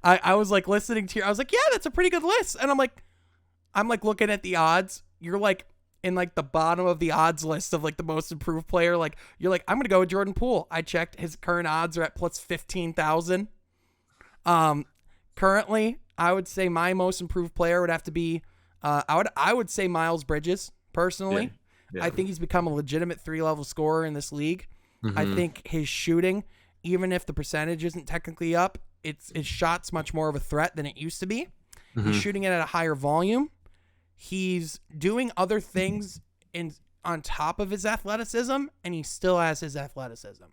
I was like listening to you. I was like, yeah, that's a pretty good list. And I'm like looking at the odds. You're like in like the bottom of the odds list of like the most improved player. Like you're like, I'm gonna go with Jordan Poole. I checked his current odds are at plus 15,000. Currently, I would say my most improved player would have to be, I would say Miles Bridges personally. Yeah. I think he's become a legitimate 3-level scorer in this league. I think his shooting even if the percentage isn't technically up, his shot's much more of a threat than it used to be. He's shooting it at a higher volume. He's doing other things on top of his athleticism, and he still has his athleticism.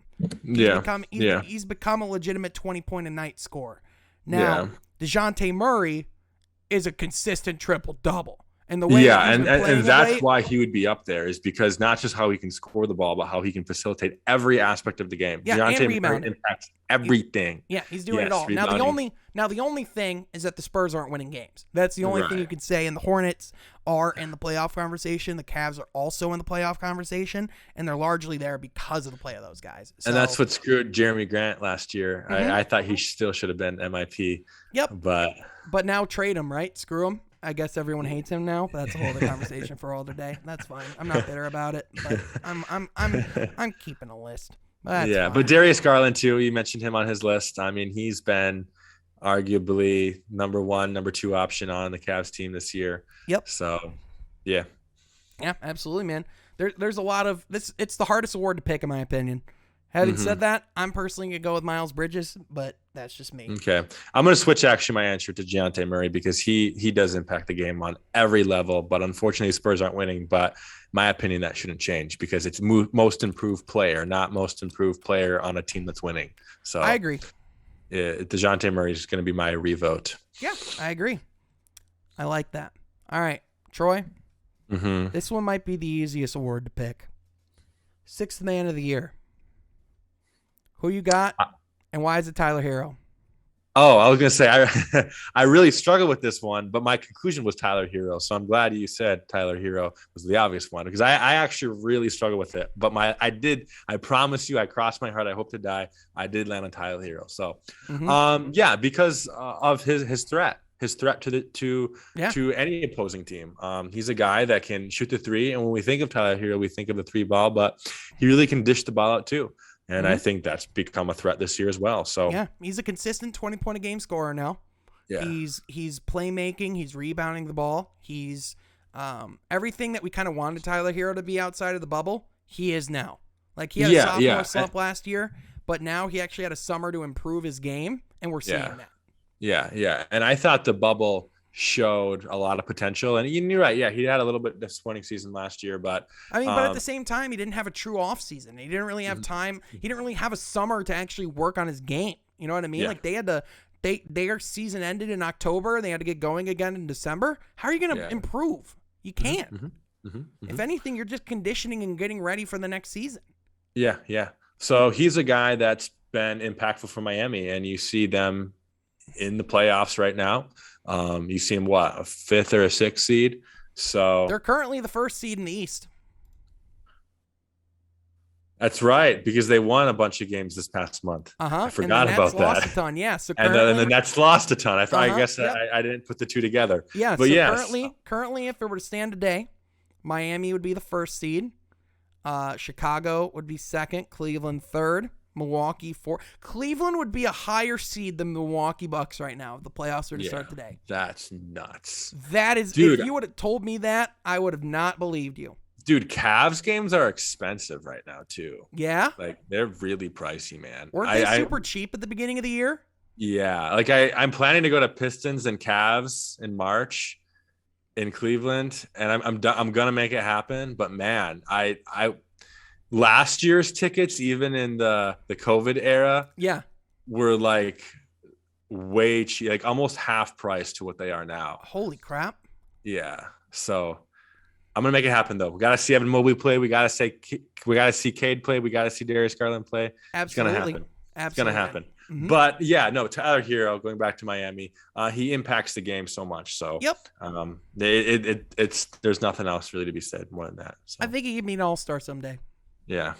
He's become a legitimate 20-point-a-night scorer. Now, DeJounte Murray is a consistent triple-double. And the way and that's why he would be up there, is because not just how he can score the ball, but how he can facilitate every aspect of the game. Yeah, DeJounte Murray impacts everything. He's doing it all. Now the only thing is that the Spurs aren't winning games. That's the only thing you can say. And the Hornets are in the playoff conversation. The Cavs are also in the playoff conversation, and they're largely there because of the play of those guys. So, and that's what screwed Jeremy Grant last year. I thought he still should have been MIP. Yep. But now trade him, right? Screw him. I guess everyone hates him now, but that's a whole other conversation for all day. That's fine. I'm not bitter about it, but I'm keeping a list. But Darius Garland too. You mentioned him on his list. I mean, he's been arguably number 1, number 2 option on the Cavs team this year. Yep. So, yeah, absolutely, man. There's a lot of this. It's the hardest award to pick, in my opinion. Having said that, I'm personally going to go with Miles Bridges, but that's just me. Okay. I'm going to switch actually my answer to DeJounte Murray because he does impact the game on every level, but unfortunately Spurs aren't winning. But my opinion, that shouldn't change because it's most improved player, not most improved player on a team that's winning. So I agree. DeJounte Murray is going to be my revote. Yeah, I agree. I like that. All right, Troy. This one might be the easiest award to pick. 6th man of the year. Who you got, and why is it Tyler Hero? Oh, I was going to say, I really struggled with this one, but my conclusion was Tyler Hero. So I'm glad you said Tyler Hero was the obvious one because I actually really struggled with it. But I promise you, I crossed my heart. I hope to die. I did land on Tyler Hero. So, because of his threat. His threat to any opposing team. He's a guy that can shoot the 3. And when we think of Tyler Hero, we think of the 3 ball, but he really can dish the ball out too. And I think that's become a threat this year as well. So he's a consistent 20-point-a-game scorer now. Yeah. He's playmaking. He's rebounding the ball. He's everything that we kind of wanted Tyler Hero to be outside of the bubble. He is now. Like he had a sophomore slump last year, but now he actually had a summer to improve his game, and we're seeing that. Yeah. And I thought the bubble showed a lot of potential, and you're right. Yeah, he had a little bit disappointing season last year, but but at the same time, he didn't have a true off season. He didn't really have time. He didn't really have a summer to actually work on his game. You know what I mean? Like they had to. Their season ended in October, and they had to get going again in December. How are you going to improve? You can't. If anything, you're just conditioning and getting ready for the next season. Yeah. So he's a guy that's been impactful for Miami, and you see them in the playoffs right now. You see him, a 5th or a 6th seed? So they're currently the 1st seed in the East. That's right, because they won a bunch of games this past month. I forgot about that. Lost a ton, yeah. So and the Nets lost a ton. I guess I didn't put the two together. Yeah, but currently, if it were to stand today, Miami would be the 1st seed. Chicago would be 2nd. Cleveland 3rd. Milwaukee 4th. Cleveland would be a higher seed than the Milwaukee Bucks right now if the playoffs were to start today. That's nuts. That is, dude, if you would have told me that, I would have not believed you. Dude, Cavs games are expensive right now too. Yeah? Like they're really pricey, man. Weren't they super cheap at the beginning of the year? Yeah. Like I'm planning to go to Pistons and Cavs in March in Cleveland, and I'm gonna make it happen. But man, I last year's tickets, even in the COVID era, were like way cheap, like almost half price to what they are now. Holy crap. Yeah. So I'm going to make it happen though. We got to see Evan Mobley play. We got to see Cade play. We got to see Darius Garland play. Absolutely. It's going to happen. It's going to happen. Mm-hmm. But Tyler Hero, going back to Miami, he impacts the game so much. So there's nothing else really to be said more than that. So. I think he could be an all-star someday. Yeah.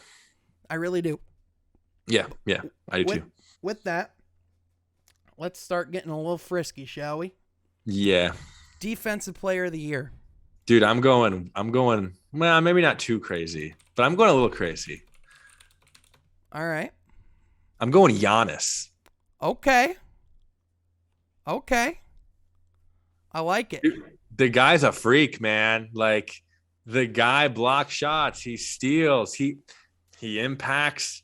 I really do. Yeah, I do too. With that, let's start getting a little frisky, shall we? Yeah. Defensive player of the year. Dude, I'm going, well, maybe not too crazy, but I'm going a little crazy. All right. I'm going Giannis. Okay. I like it. Dude, the guy's a freak, man. Like, the guy blocks shots. He steals. He impacts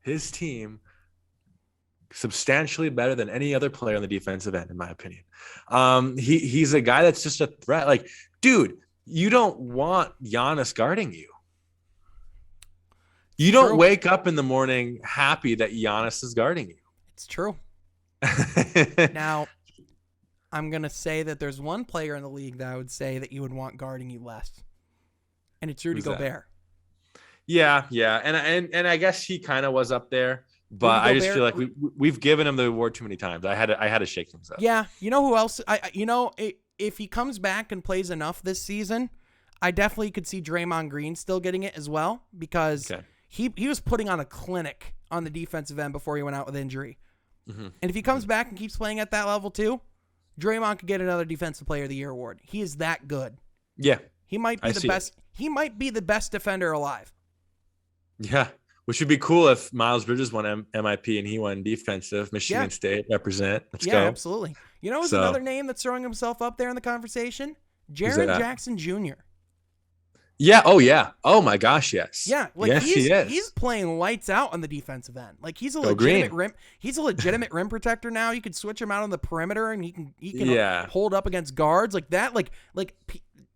his team substantially better than any other player on the defensive end, in my opinion. He's a guy that's just a threat. Like, dude, you don't want Giannis guarding you. You don't wake up in the morning happy that Giannis is guarding you. It's true. Now, I'm going to say that there's one player in the league that I would say that you would want guarding you less. And it's Rudy Gobert. Yeah. And I guess he kind of was up there, but I just feel like we've given him the award too many times. I had to shake things up. Yeah. You know who else? If he comes back and plays enough this season, I definitely could see Draymond Green still getting it as well, because he was putting on a clinic on the defensive end before he went out with injury. Mm-hmm. And if he comes back and keeps playing at that level too, Draymond could get another Defensive Player of the Year award. He is that good. Yeah. He might be the best. He might be the best defender alive. Yeah. Which would be cool if Miles Bridges won MIP and he won defensive. Michigan State represent. Let's go. Yeah, absolutely. You know who's another name that's throwing himself up there in the conversation? Jaren Jackson Jr. Yeah. Oh, yeah. Oh, my gosh, yes. Yeah. Like yes, he is. He's playing lights out on the defensive end. Like, he's a legitimate rim. He's a legitimate rim protector now. You could switch him out on the perimeter, and he can hold up against guards like that. Like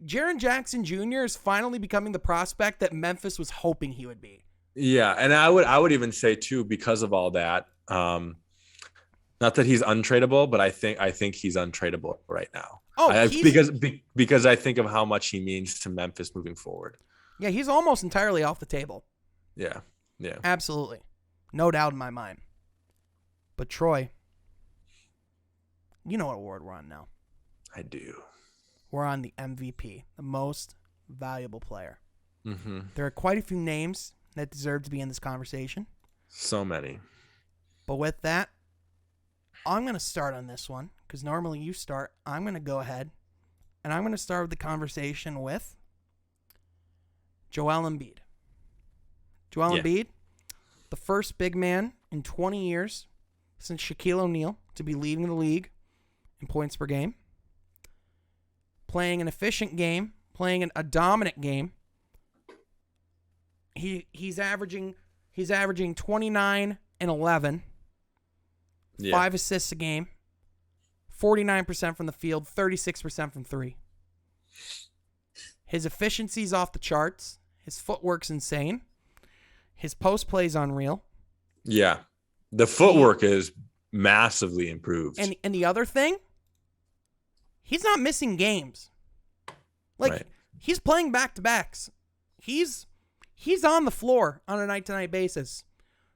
Jaren Jackson Jr. is finally becoming the prospect that Memphis was hoping he would be. Yeah, and I would even say too, because of all that, not that he's untradeable, but I think he's untradeable right now. Oh, because I think of how much he means to Memphis moving forward. Yeah, he's almost entirely off the table. Yeah. Absolutely. No doubt in my mind. But Troy, you know what award we're on now. I do. We're on the MVP, the most valuable player. Mm-hmm. There are quite a few names that deserve to be in this conversation. So many. But with that, I'm going to start on this one, because normally you start. I'm going to go ahead, and I'm going to start with the conversation with Joel Embiid. Joel Embiid, the first big man in 20 years since Shaquille O'Neal to be leading the league in points per game, playing an efficient game, playing a dominant game. He's averaging 29 and 11. 5 assists a game, 49% from the field, 36% from three. His efficiency's off the charts. His footwork's insane. His post play's unreal. Yeah. The footwork is massively improved. And the other thing, he's not missing games. He's playing back-to-backs. He's on the floor on a night-to-night basis.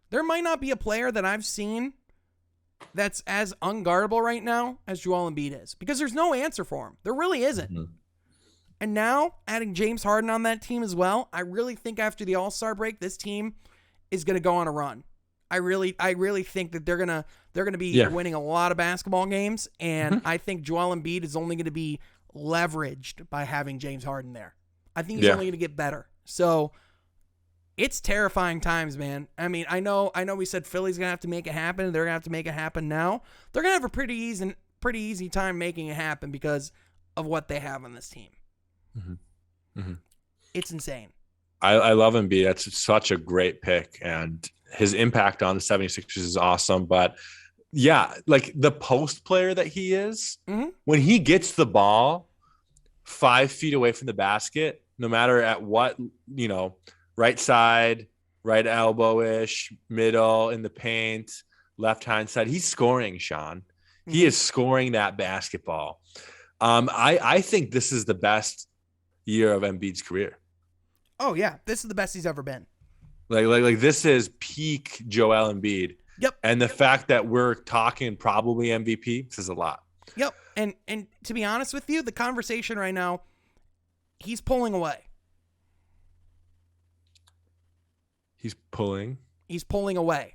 There might not be a player that I've seen that's as unguardable right now as Joel Embiid is, because there's no answer for him. There really isn't. Mm-hmm. And now adding James Harden on that team as well, I really think after the All-Star break, this team is going to go on a run. I really think that they're gonna be winning a lot of basketball games, and I think Joel Embiid is only going to be leveraged by having James Harden there. I think he's only going to get better. So it's terrifying times, man. I mean, I know we said Philly's going to have to make it happen. They're going to have to make it happen now. They're going to have a pretty easy time making it happen because of what they have on this team. Mm-hmm. Mm-hmm. It's insane. I love Embiid. That's such a great pick, and his impact on the 76ers is awesome. But yeah, like the post player that he is, when he gets the ball 5 feet away from the basket, no matter at what, right side, right elbow-ish, middle, in the paint, left-hand side, he's scoring, Sean. Mm-hmm. He is scoring that basketball. I think this is the best year of Embiid's career. Oh, yeah. This is the best he's ever been. Like this is peak Joel Embiid. Yep. And the fact that we're talking probably MVP says a lot. Yep. And to be honest with you, the conversation right now, he's pulling away. He's pulling away.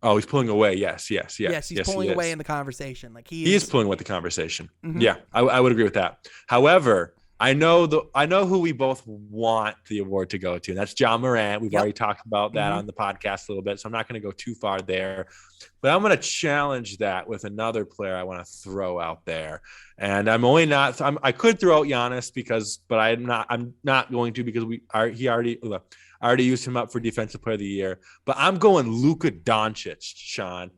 Oh, he's pulling away. Yes. Yes, he's pulling away in the conversation. Like he is pulling away the conversation. Mm-hmm. Yeah, I would agree with that. However, I know who we both want the award to go to, and that's Ja Morant. We've already talked about that on the podcast a little bit, so I'm not going to go too far there. But I'm going to challenge that with another player I want to throw out there. And I could throw out Giannis I'm not going to, because I already used him up for Defensive Player of the Year, but I'm going Luka Doncic, Sean.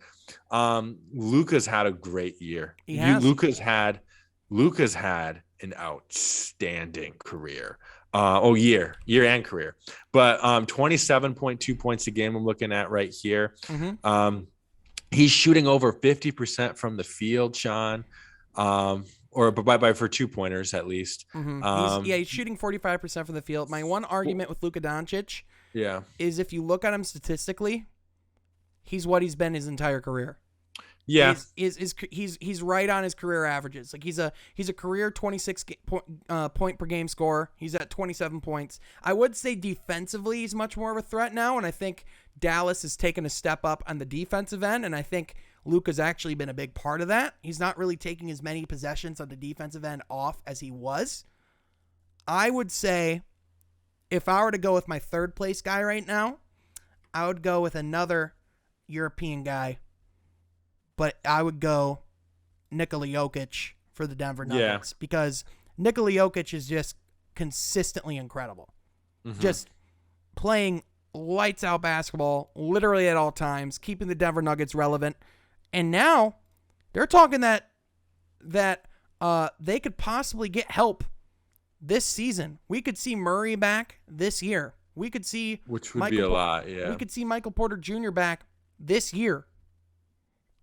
Luka's had a great year. Luka's had an outstanding career. Year and career. But 27.2 points a game I'm looking at right here. Mm-hmm. He's shooting over 50% from the field, Sean. Or by for 2-pointers at least. Mm-hmm. He's shooting 45% from the field. My one argument with Luka Doncic is if you look at him statistically, he's what he's been his entire career. Yeah. He's right on his career averages. Like he's a career 26 point per game scorer. He's at 27 points. I would say defensively he's much more of a threat now, and I think Dallas has taken a step up on the defensive end, and I think Luka's actually been a big part of that. He's not really taking as many possessions on the defensive end off as he was. I would say if I were to go with my third place guy right now, I would go with another European guy, but I would go Nikola Jokic for the Denver Nuggets because Nikola Jokic is just consistently incredible. Mm-hmm. Just playing lights out basketball literally at all times, keeping the Denver Nuggets relevant. And now they're talking that they could possibly get help this season. We could see Murray back this year. We could see which would be a lot, yeah. We could see Michael Porter Jr. back this year.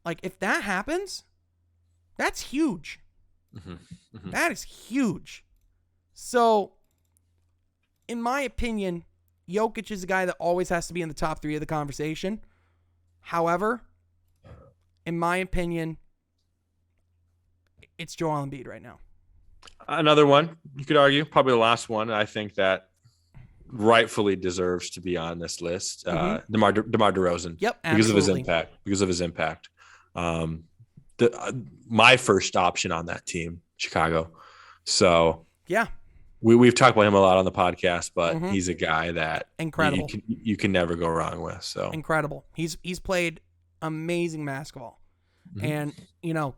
Like if that happens, that's huge. Mm-hmm. Mm-hmm. That is huge. So, in my opinion, Jokic is a guy that always has to be in the top 3 of the conversation. However, in my opinion, it's Joel Embiid right now. Another one, you could argue, probably the last one I think that rightfully deserves to be on this list. Mm-hmm. DeMar DeRozan. Yep, because absolutely. Because of his impact. My first option on that team, Chicago. So yeah. We've talked about him a lot on the podcast, but he's a guy that incredible. You can never go wrong with. So incredible. He's played amazing basketball. Mm-hmm. And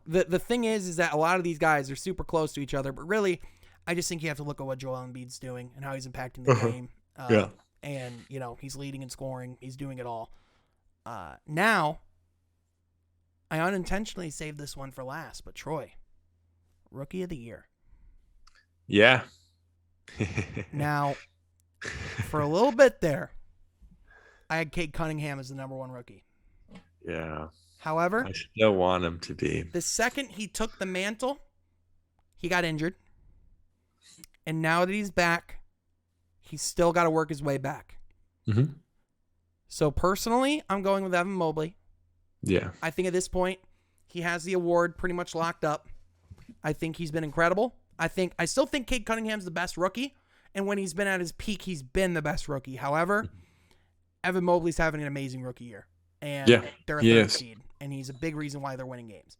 the thing is that a lot of these guys are super close to each other, but really I just think you have to look at what Joel Embiid's doing and how he's impacting the game. And he's leading and scoring. He's doing it all. Now I unintentionally saved this one for last, but Troy, Rookie of the Year. Yeah. Now, for a little bit there, I had Cade Cunningham as the number 1 rookie. Yeah. However, I still want him to be. The second he took the mantle, he got injured. And now that he's back, he's still got to work his way back. Mm-hmm. So personally, I'm going with Evan Mobley. Yeah. I think at this point, he has the award pretty much locked up. I think he's been incredible. I still think Cade Cunningham's the best rookie, and when he's been at his peak, he's been the best rookie. However, Evan Mobley's having an amazing rookie year, and they're a third seed, and he's a big reason why they're winning games.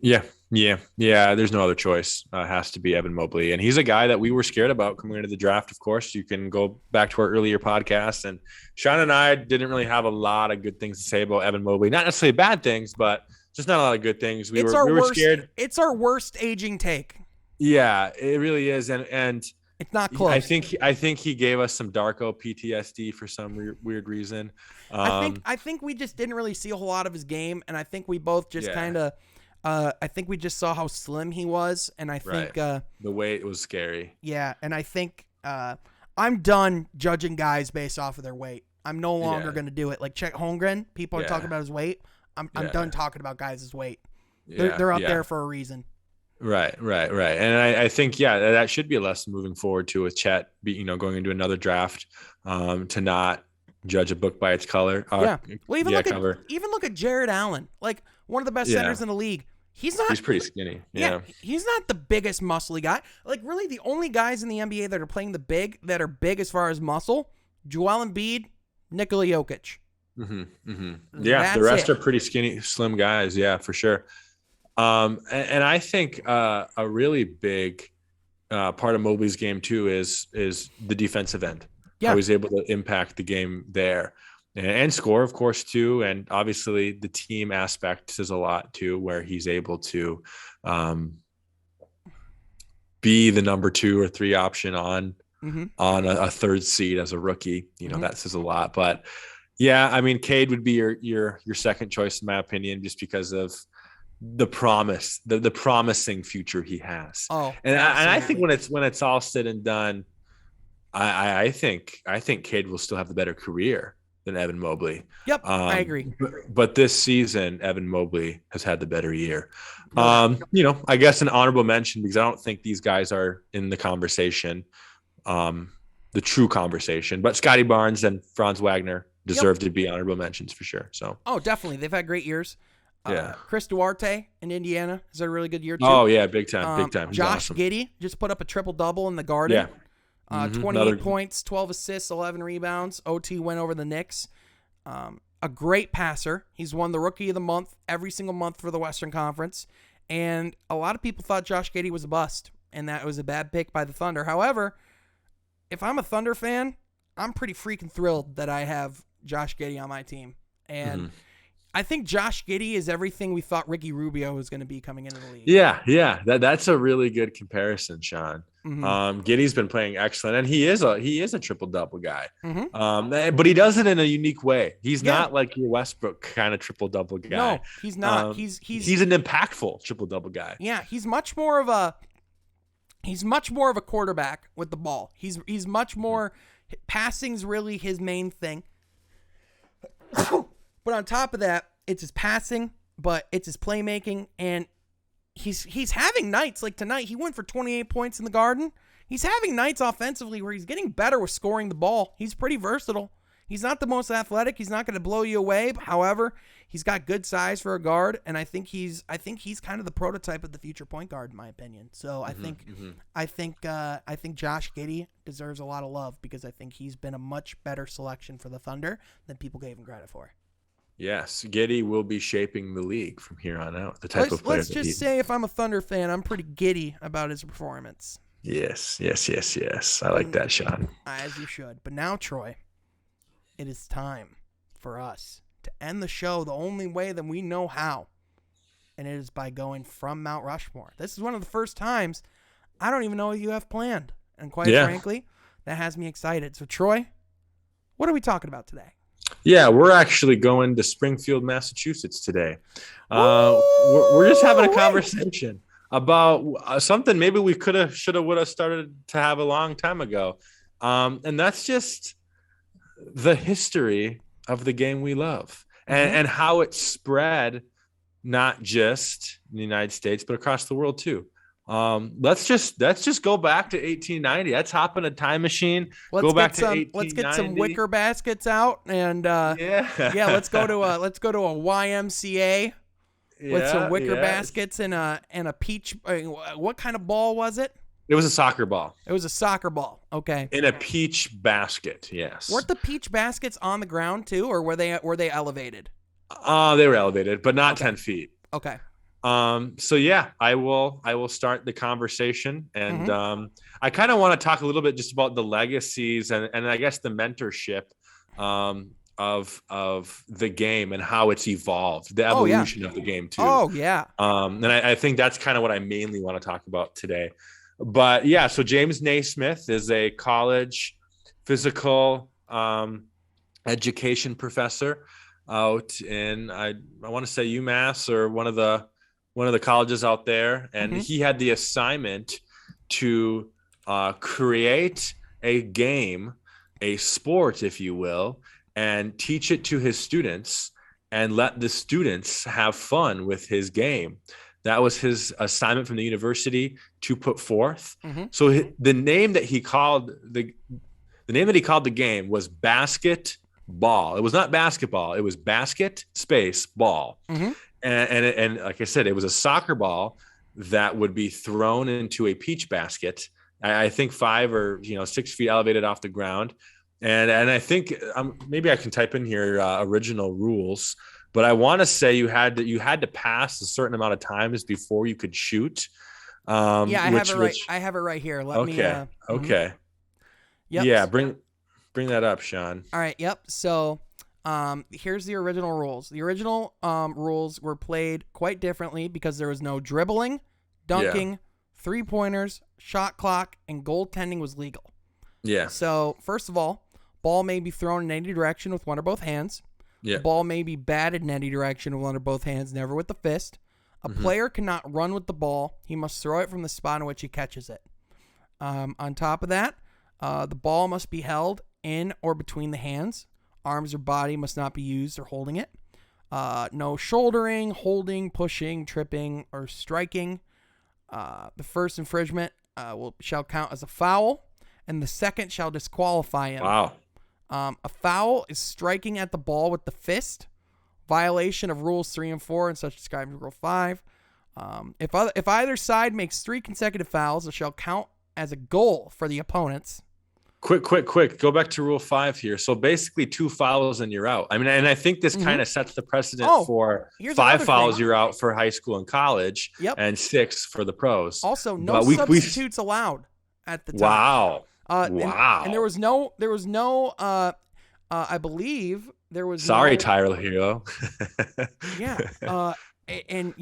Yeah. There's no other choice. It has to be Evan Mobley, and he's a guy that we were scared about coming into the draft. Of course, you can go back to our earlier podcast, and Sean and I didn't really have a lot of good things to say about Evan Mobley. Not necessarily bad things, but just not a lot of good things. We were scared. It's our worst aging take. Yeah, it really is, and it's not close. I think he gave us some Darko PTSD for some weird reason. I think we just didn't really see a whole lot of his game, and I think we both just kind of. I think we just saw how slim he was, and I think the weight was scary. Yeah, and I think I'm done judging guys based off of their weight. I'm no longer going to do it. Like Chet Holmgren, people are talking about his weight. I'm done talking about guys' weight. They're up there for a reason. Right. And I think, that should be a lesson moving forward too with Chet, going into another draft, to not judge a book by its color. Well, even look at Jared Allen, like one of the best centers in the league. He's pretty skinny. Yeah. He's not the biggest muscly guy. Like really the only guys in the NBA that are playing that are big as far as muscle, Joel Embiid, Nikola Jokic. Mm-hmm. Mm-hmm. Yeah. The rest are pretty skinny, slim guys. Yeah, for sure. And I think a really big part of Mobley's game too is the defensive end. Yeah. How he's able to impact the game there and score, of course, too. And obviously the team aspect says a lot too, where he's able to be the number 2 or 3 option on on a third seed as a rookie. That says a lot. But yeah, I mean, Cade would be your second choice in my opinion, just because of the promise, the promising future he has. Oh, and I think when it's all said and done, I think Cade will still have the better career than Evan Mobley. Yep, I agree. But this season, Evan Mobley has had the better year. I guess an honorable mention, because I don't think these guys are in the conversation, the true conversation. But Scotty Barnes and Franz Wagner deserve to be honorable mentions for sure. So. Oh, definitely. They've had great years. Chris Duarte in Indiana has had a really good year too. Oh yeah, big time. He's Josh awesome. Giddey just put up a triple-double in the Garden. Yeah. 28 points, 12 assists, 11 rebounds. OT win over the Knicks. A great passer. He's won the Rookie of the Month every single month for the Western Conference. And a lot of people thought Josh Giddey was a bust, and that was a bad pick by the Thunder. However, if I'm a Thunder fan, I'm pretty freaking thrilled that I have Josh Giddey on my team. And I think Josh Giddey is everything we thought Ricky Rubio was going to be coming into the league. Yeah. That's a really good comparison, Sean. Giddey's been playing excellent, and he is a triple-double guy. But he does it in a unique way. He's not like your Westbrook kind of triple-double guy. No, he's not. He's an impactful triple-double guy. Yeah, he's much more of a quarterback with the ball. He's much more passing's really his main thing. But on top of that, it's his passing, but it's his playmaking, and he's having nights like tonight. He went for 28 points in the Garden. He's having nights offensively where he's getting better with scoring the ball. He's pretty versatile. He's not the most athletic. He's not going to blow you away. However, he's got good size for a guard, and I think he's kind of the prototype of the future point guard, in my opinion. So I think Josh Giddey deserves a lot of love, because I think he's been a much better selection for the Thunder than people gave him credit for. Yes, Giddey will be shaping the league from here on out. The type of player. Let's just say, if I'm a Thunder fan, I'm pretty giddy about his performance. Yes. I like that, Sean. As you should. But now, Troy, it is time for us to end the show the only way that we know how, and it is by going from Mount Rushmore. This is one of the first times I don't even know what you have planned, and quite frankly, that has me excited. So, Troy, what are we talking about today? Yeah, we're actually going to Springfield, Massachusetts today. We're just having a conversation about something maybe we could have, should have, would have started to have a long time ago. And that's just the history of the game we love, and how it spread, not just in the United States, but across the world too. Let's just go back to 1890. Let's hop in a time machine. Let's get some wicker baskets out, and let's go to a YMCA with some wicker baskets and a peach. What kind of ball was it? It was a soccer ball. It was a soccer ball. Okay. In a peach basket. Yes. Weren't the peach baskets on the ground too, or were they elevated? They were elevated, but not 10 feet. Okay. So yeah, I will start the conversation, and I kind of want to talk a little bit just about the legacies and I guess the mentorship of the game and how it's evolved, the evolution of the game too. Oh yeah. And I think that's kind of what I mainly want to talk about today. But yeah, so James Naismith is a college physical education professor out in I want to say UMass, or one of the colleges out there, and he had the assignment to create a game, a sport, if you will, and teach it to his students and let the students have fun with his game. That was his assignment from the university to put forth. So the name that he called the the game was basketball. It was not basketball. It was basket space ball. And like I said, it was a soccer ball that would be thrown into a peach basket. I think 5 or 6 feet elevated off the ground. And I think maybe I can type in here original rules, but I want to say you had to pass a certain amount of times before you could shoot. I have it right here. Let me. Okay. Yep. Yeah. Bring that up, Sean. All right. Yep. So. Here's the original rules. The original rules were played quite differently because there was no dribbling, dunking, 3-pointers, shot clock, and goaltending was legal. Yeah. So, first of all, ball may be thrown in any direction with one or both hands. Yeah. The ball may be batted in any direction with one or both hands, never with the fist. A player cannot run with the ball. He must throw it from the spot in which he catches it. On top of that, the ball must be held in or between the hands. Arms or body must not be used or holding it. No shouldering, holding, pushing, tripping, or striking. The first infringement shall count as a foul, and the second shall disqualify him. Wow. A foul is striking at the ball with the fist. Violation of rules 3 and 4, and such described in Rule 5. If either side makes 3 consecutive fouls, it shall count as a goal for the opponents. Quick. Go back to Rule 5 here. So basically 2 fouls and you're out. I mean, and I think this kind of sets the precedent for 5 fouls you're out for high school and college, and 6 for the pros. Also, no substitutes allowed at the time. Wow. And there was no. I believe there was. Sorry, Tyler Hero. Yeah. And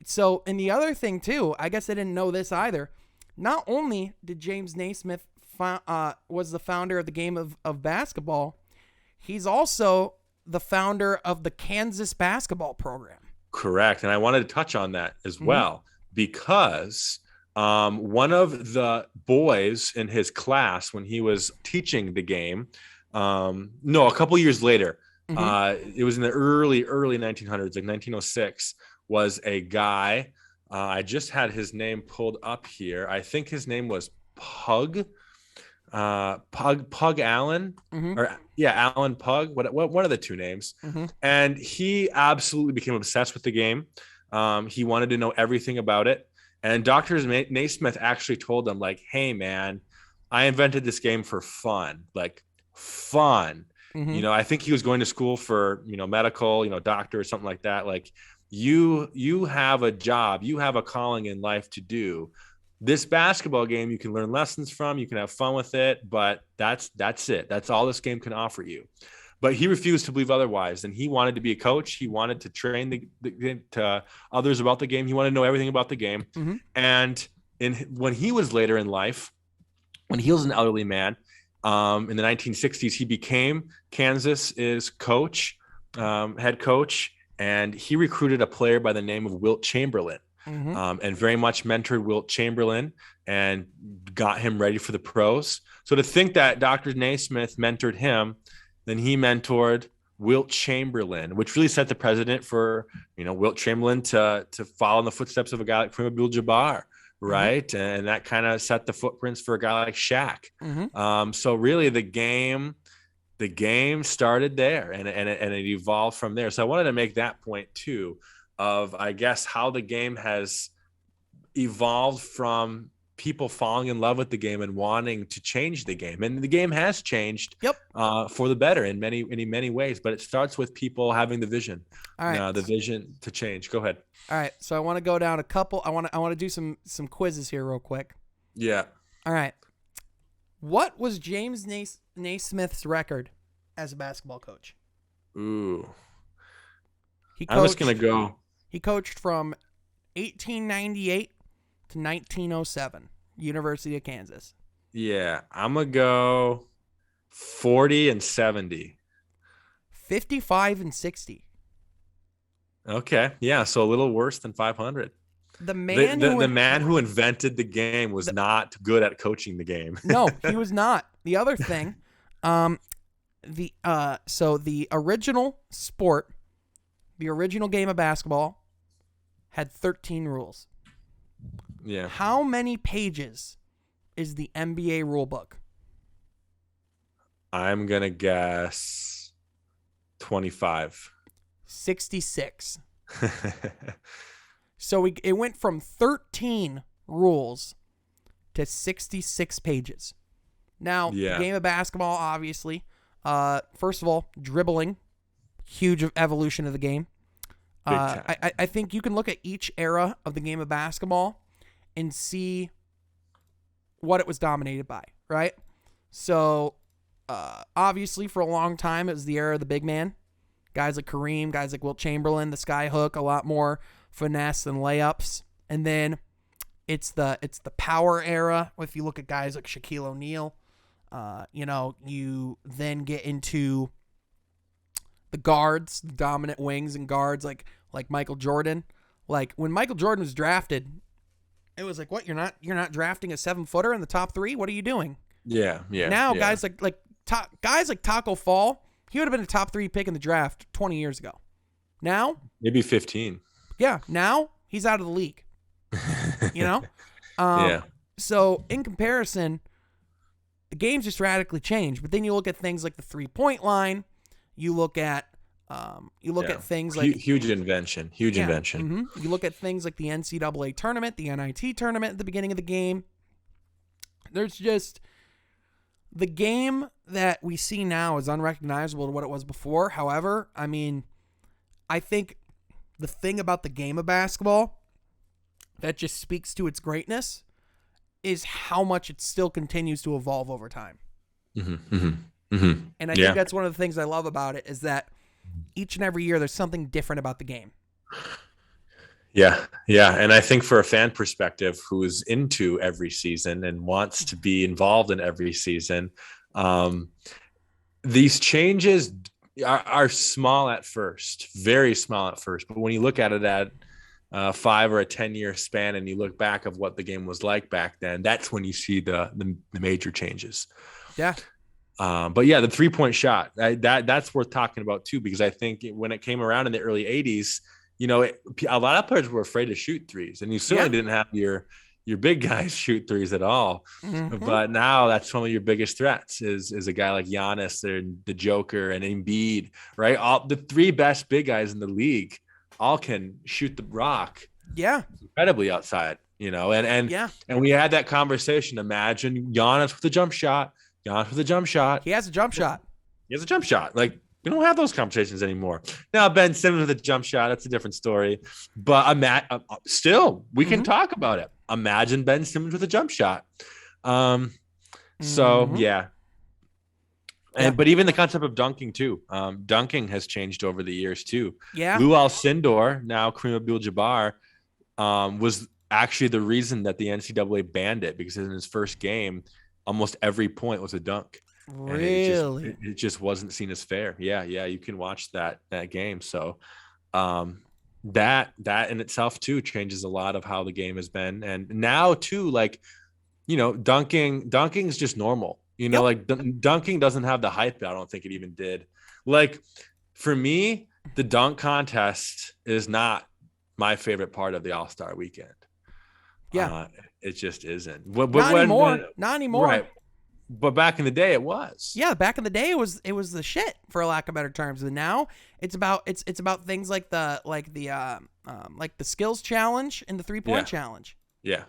so, and the other thing too, I guess I didn't know this either. Not only did James Naismith was the founder of the game of basketball, he's also the founder of the Kansas basketball program. Correct. And I wanted to touch on that as well, because one of the boys in his class, when he was teaching the game, a couple years later, it was in the early 1900s, like 1906, was a guy. I just had his name pulled up here. I think his name was Pug Allen, Allen Pug. What one of the two names? And he absolutely became obsessed with the game. He wanted to know everything about it. And Dr. Naismith actually told him, like, hey, man, I invented this game for fun, like fun. I think he was going to school for, medical, doctor or something like that. Like, you have a job, you have a calling in life to do. This basketball game, you can learn lessons from, you can have fun with it, but that's it. That's all this game can offer you. But he refused to believe otherwise, and he wanted to be a coach. He wanted to train to others about the game. He wanted to know everything about the game. And when he was later in life, when he was an elderly man, in the 1960s, he became Kansas's coach, head coach, and he recruited a player by the name of Wilt Chamberlain, and very much mentored Wilt Chamberlain and got him ready for the pros. So to think that Dr. Naismith mentored him, then he mentored Wilt Chamberlain, which really set the precedent for, Wilt Chamberlain to follow in the footsteps of a guy like Kareem Abdul-Jabbar, right? And that kind of set the footprints for a guy like Shaq. So really the game started there and it evolved from there. So I wanted to make that point too, of, I guess, how the game has evolved from people falling in love with the game and wanting to change the game. And the game has changed for the better in many ways, but it starts with people having the vision, the vision to change. Go ahead. All right. So I want to go down a couple. I want to do some quizzes here real quick. Yeah. All right. What was James Naismith's record as a basketball coach? Ooh. I'm just going to go. He coached from 1898 to 1907, University of Kansas. Yeah, I'm going to go 40 and 70. 55 and 60. Okay. Yeah, so a little worse than 500. The man who invented the game was not good at coaching the game. No, he was not. The other thing, the original sport, the original game of basketball had 13 rules. Yeah. How many pages is the NBA rule book? I'm going to guess 25. 66. So it went from 13 rules to 66 pages. Now, the game of basketball, obviously, first of all, dribbling, huge evolution of the game. I think you can look at each era of the game of basketball and see what it was dominated by, right? So, obviously, for a long time, it was the era of the big man. Guys like Kareem, guys like Wilt Chamberlain, the sky hook, a lot more finesse and layups. And then it's the power era. If you look at guys like Shaquille O'Neal, You then get into the guards, the dominant wings and guards like Michael Jordan. Like when Michael Jordan was drafted, it was like, what? You're not drafting a 7-footer in the top 3? What are you doing? Yeah. Now guys like Taco Fall, he would have been a top 3 pick in the draft 20 years ago. Now maybe 15. Yeah. Now he's out of the league. So in comparison, the game's just radically changed. But then you look at things like the 3-point line. You look at things like huge invention. Mm-hmm. You look at things like the NCAA tournament, the NIT tournament at the beginning of the game. There's just the game that we see now is unrecognizable to what it was before. However, I mean, I think the thing about the game of basketball that just speaks to its greatness is how much it still continues to evolve over time. Mm-hmm. Mm-hmm. Mm-hmm. And I think that's one of the things I love about it is that each and every year there's something different about the game. Yeah. And I think for a fan perspective who's into every season and wants to be involved in every season, these changes are small at first, very small at first. But when you look at it at 5 or a 10-year span and you look back of what the game was like back then, that's when you see the major changes. Yeah. But yeah, the 3-point shot, that's worth talking about too, because I think when it came around in the early 80s, a lot of players were afraid to shoot threes, and you certainly didn't have your big guys shoot threes at all. Mm-hmm. But now that's one of your biggest threats is a guy like Giannis or the Joker and Embiid, right? All the 3 best big guys in the league all can shoot the rock. Yeah. Incredibly outside, and we had that conversation. Imagine Giannis with a jump shot. He has a jump shot. Like, we don't have those conversations anymore. Now, Ben Simmons with a jump shot, that's a different story. But still, we can talk about it. Imagine Ben Simmons with a jump shot. Yeah. But even the concept of dunking, too. Dunking has changed over the years, too. Yeah. Lou Alcindor, now Kareem Abdul-Jabbar, was actually the reason that the NCAA banned it, because in his first game, almost every point was a dunk. Really? It just wasn't seen as fair. Yeah. You can watch that game. So that in itself too changes a lot of how the game has been. And now too, dunking is just normal. Like dunking doesn't have the hype. I don't think it even did. Like for me, the dunk contest is not my favorite part of the All-Star weekend. Yeah. It just isn't. Not anymore. Right. But back in the day, it was. Yeah, back in the day, it was the shit, for a lack of better terms. And now it's about things like the skills challenge and the 3-point challenge. Yeah.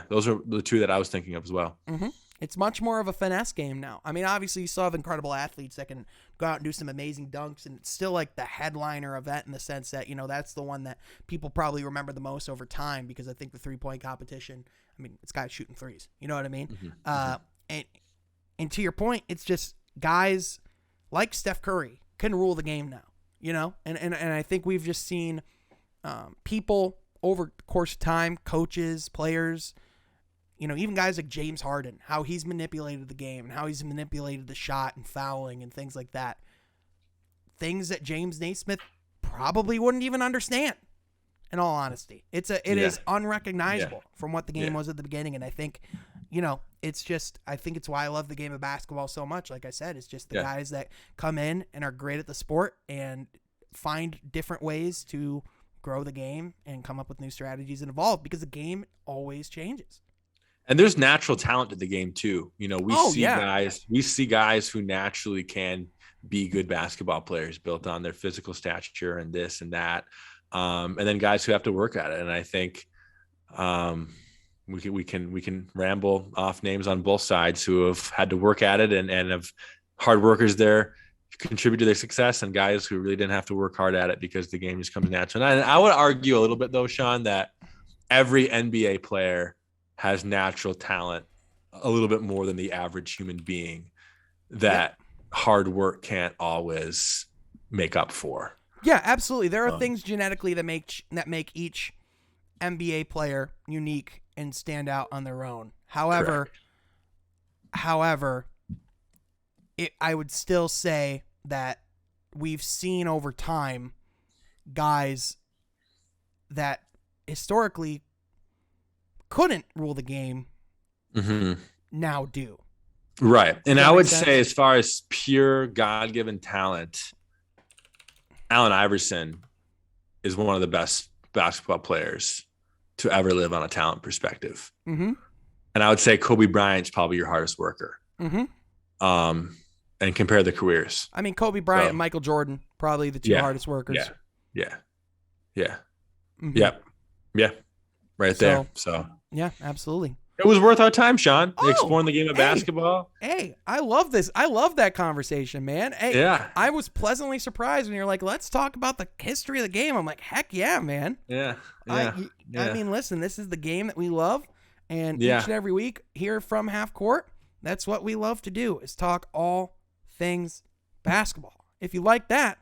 Those are the 2 that I was thinking of as well. Mm-hmm. It's much more of a finesse game now. I mean, obviously, you still have incredible athletes that can go out and do some amazing dunks, and it's still like the headliner event in the sense that, that's the one that people probably remember the most over time, because I think the 3-point competition, I mean, it's guys shooting threes. You know what I mean? Mm-hmm. And to your point, it's just guys like Steph Curry can rule the game now, and I think we've just seen people over the course of time, coaches, players, even guys like James Harden, how he's manipulated the game and how he's manipulated the shot and fouling and things like that. Things that James Naismith probably wouldn't even understand, in all honesty. It is unrecognizable from what the game was at the beginning. And I think, I think it's why I love the game of basketball so much. Like I said, it's just the guys that come in and are great at the sport and find different ways to grow the game and come up with new strategies and evolve, because the game always changes. And there's natural talent to the game too. We see guys who naturally can be good basketball players, built on their physical stature and this and that. And then guys who have to work at it. And I think we can ramble off names on both sides who have had to work at it and have hard workers there contribute to their success, and guys who really didn't have to work hard at it because the game just comes natural. And I would argue a little bit though, Sean, that every NBA player has natural talent a little bit more than the average human being that hard work can't always make up for. Yeah, absolutely. There are things genetically that make each NBA player unique and stand out on their own. However, I would still say that we've seen over time guys that historically couldn't rule the game now do. Right. And I would sense? say, as far as pure God-given talent, Allen Iverson is one of the best basketball players to ever live on a talent perspective. Mm-hmm. And I would say Kobe Bryant's probably your hardest worker. Mm-hmm. And compare the careers. I mean, Kobe Bryant and Michael Jordan, probably the two hardest workers. Yeah. Mm-hmm. Yeah. Right there. So yeah, absolutely. It was worth our time, Sean. Exploring the game of basketball. Hey, I love this. I love that conversation, man. Hey, yeah. I was pleasantly surprised when you're like, let's talk about the history of the game. I'm like, heck yeah, man. Yeah. I mean, listen, this is the game that we love. And each and every week here from Half Court, that's what we love to do, is talk all things basketball. If you like that,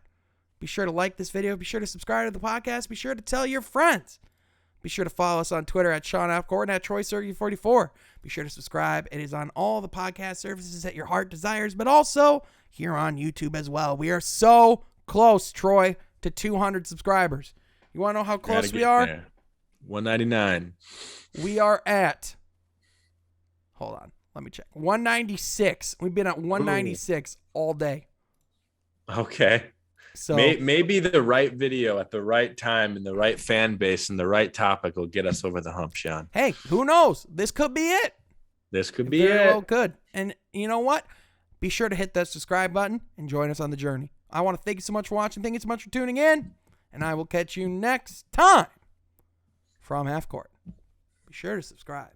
be sure to like this video. Be sure to subscribe to the podcast. Be sure to tell your friends. Be sure to follow us on Twitter at Sean F. Court and at TroySergy44. Be sure to subscribe. It is on all the podcast services that your heart desires, but also here on YouTube as well. We are so close, Troy, to 200 subscribers. You want to know how close we are? There. 199. We are at, hold on, let me check. 196. We've been at 196 all day. Okay. So maybe the right video at the right time and the right fan base and the right topic will get us over the hump, Sean. Hey, who knows? This could be it. This could be Very it. well could. And you know what? Be sure to hit that subscribe button and join us on the journey. I want to thank you so much for watching. Thank you so much for tuning in. And I will catch you next time from Half Court. Be sure to subscribe.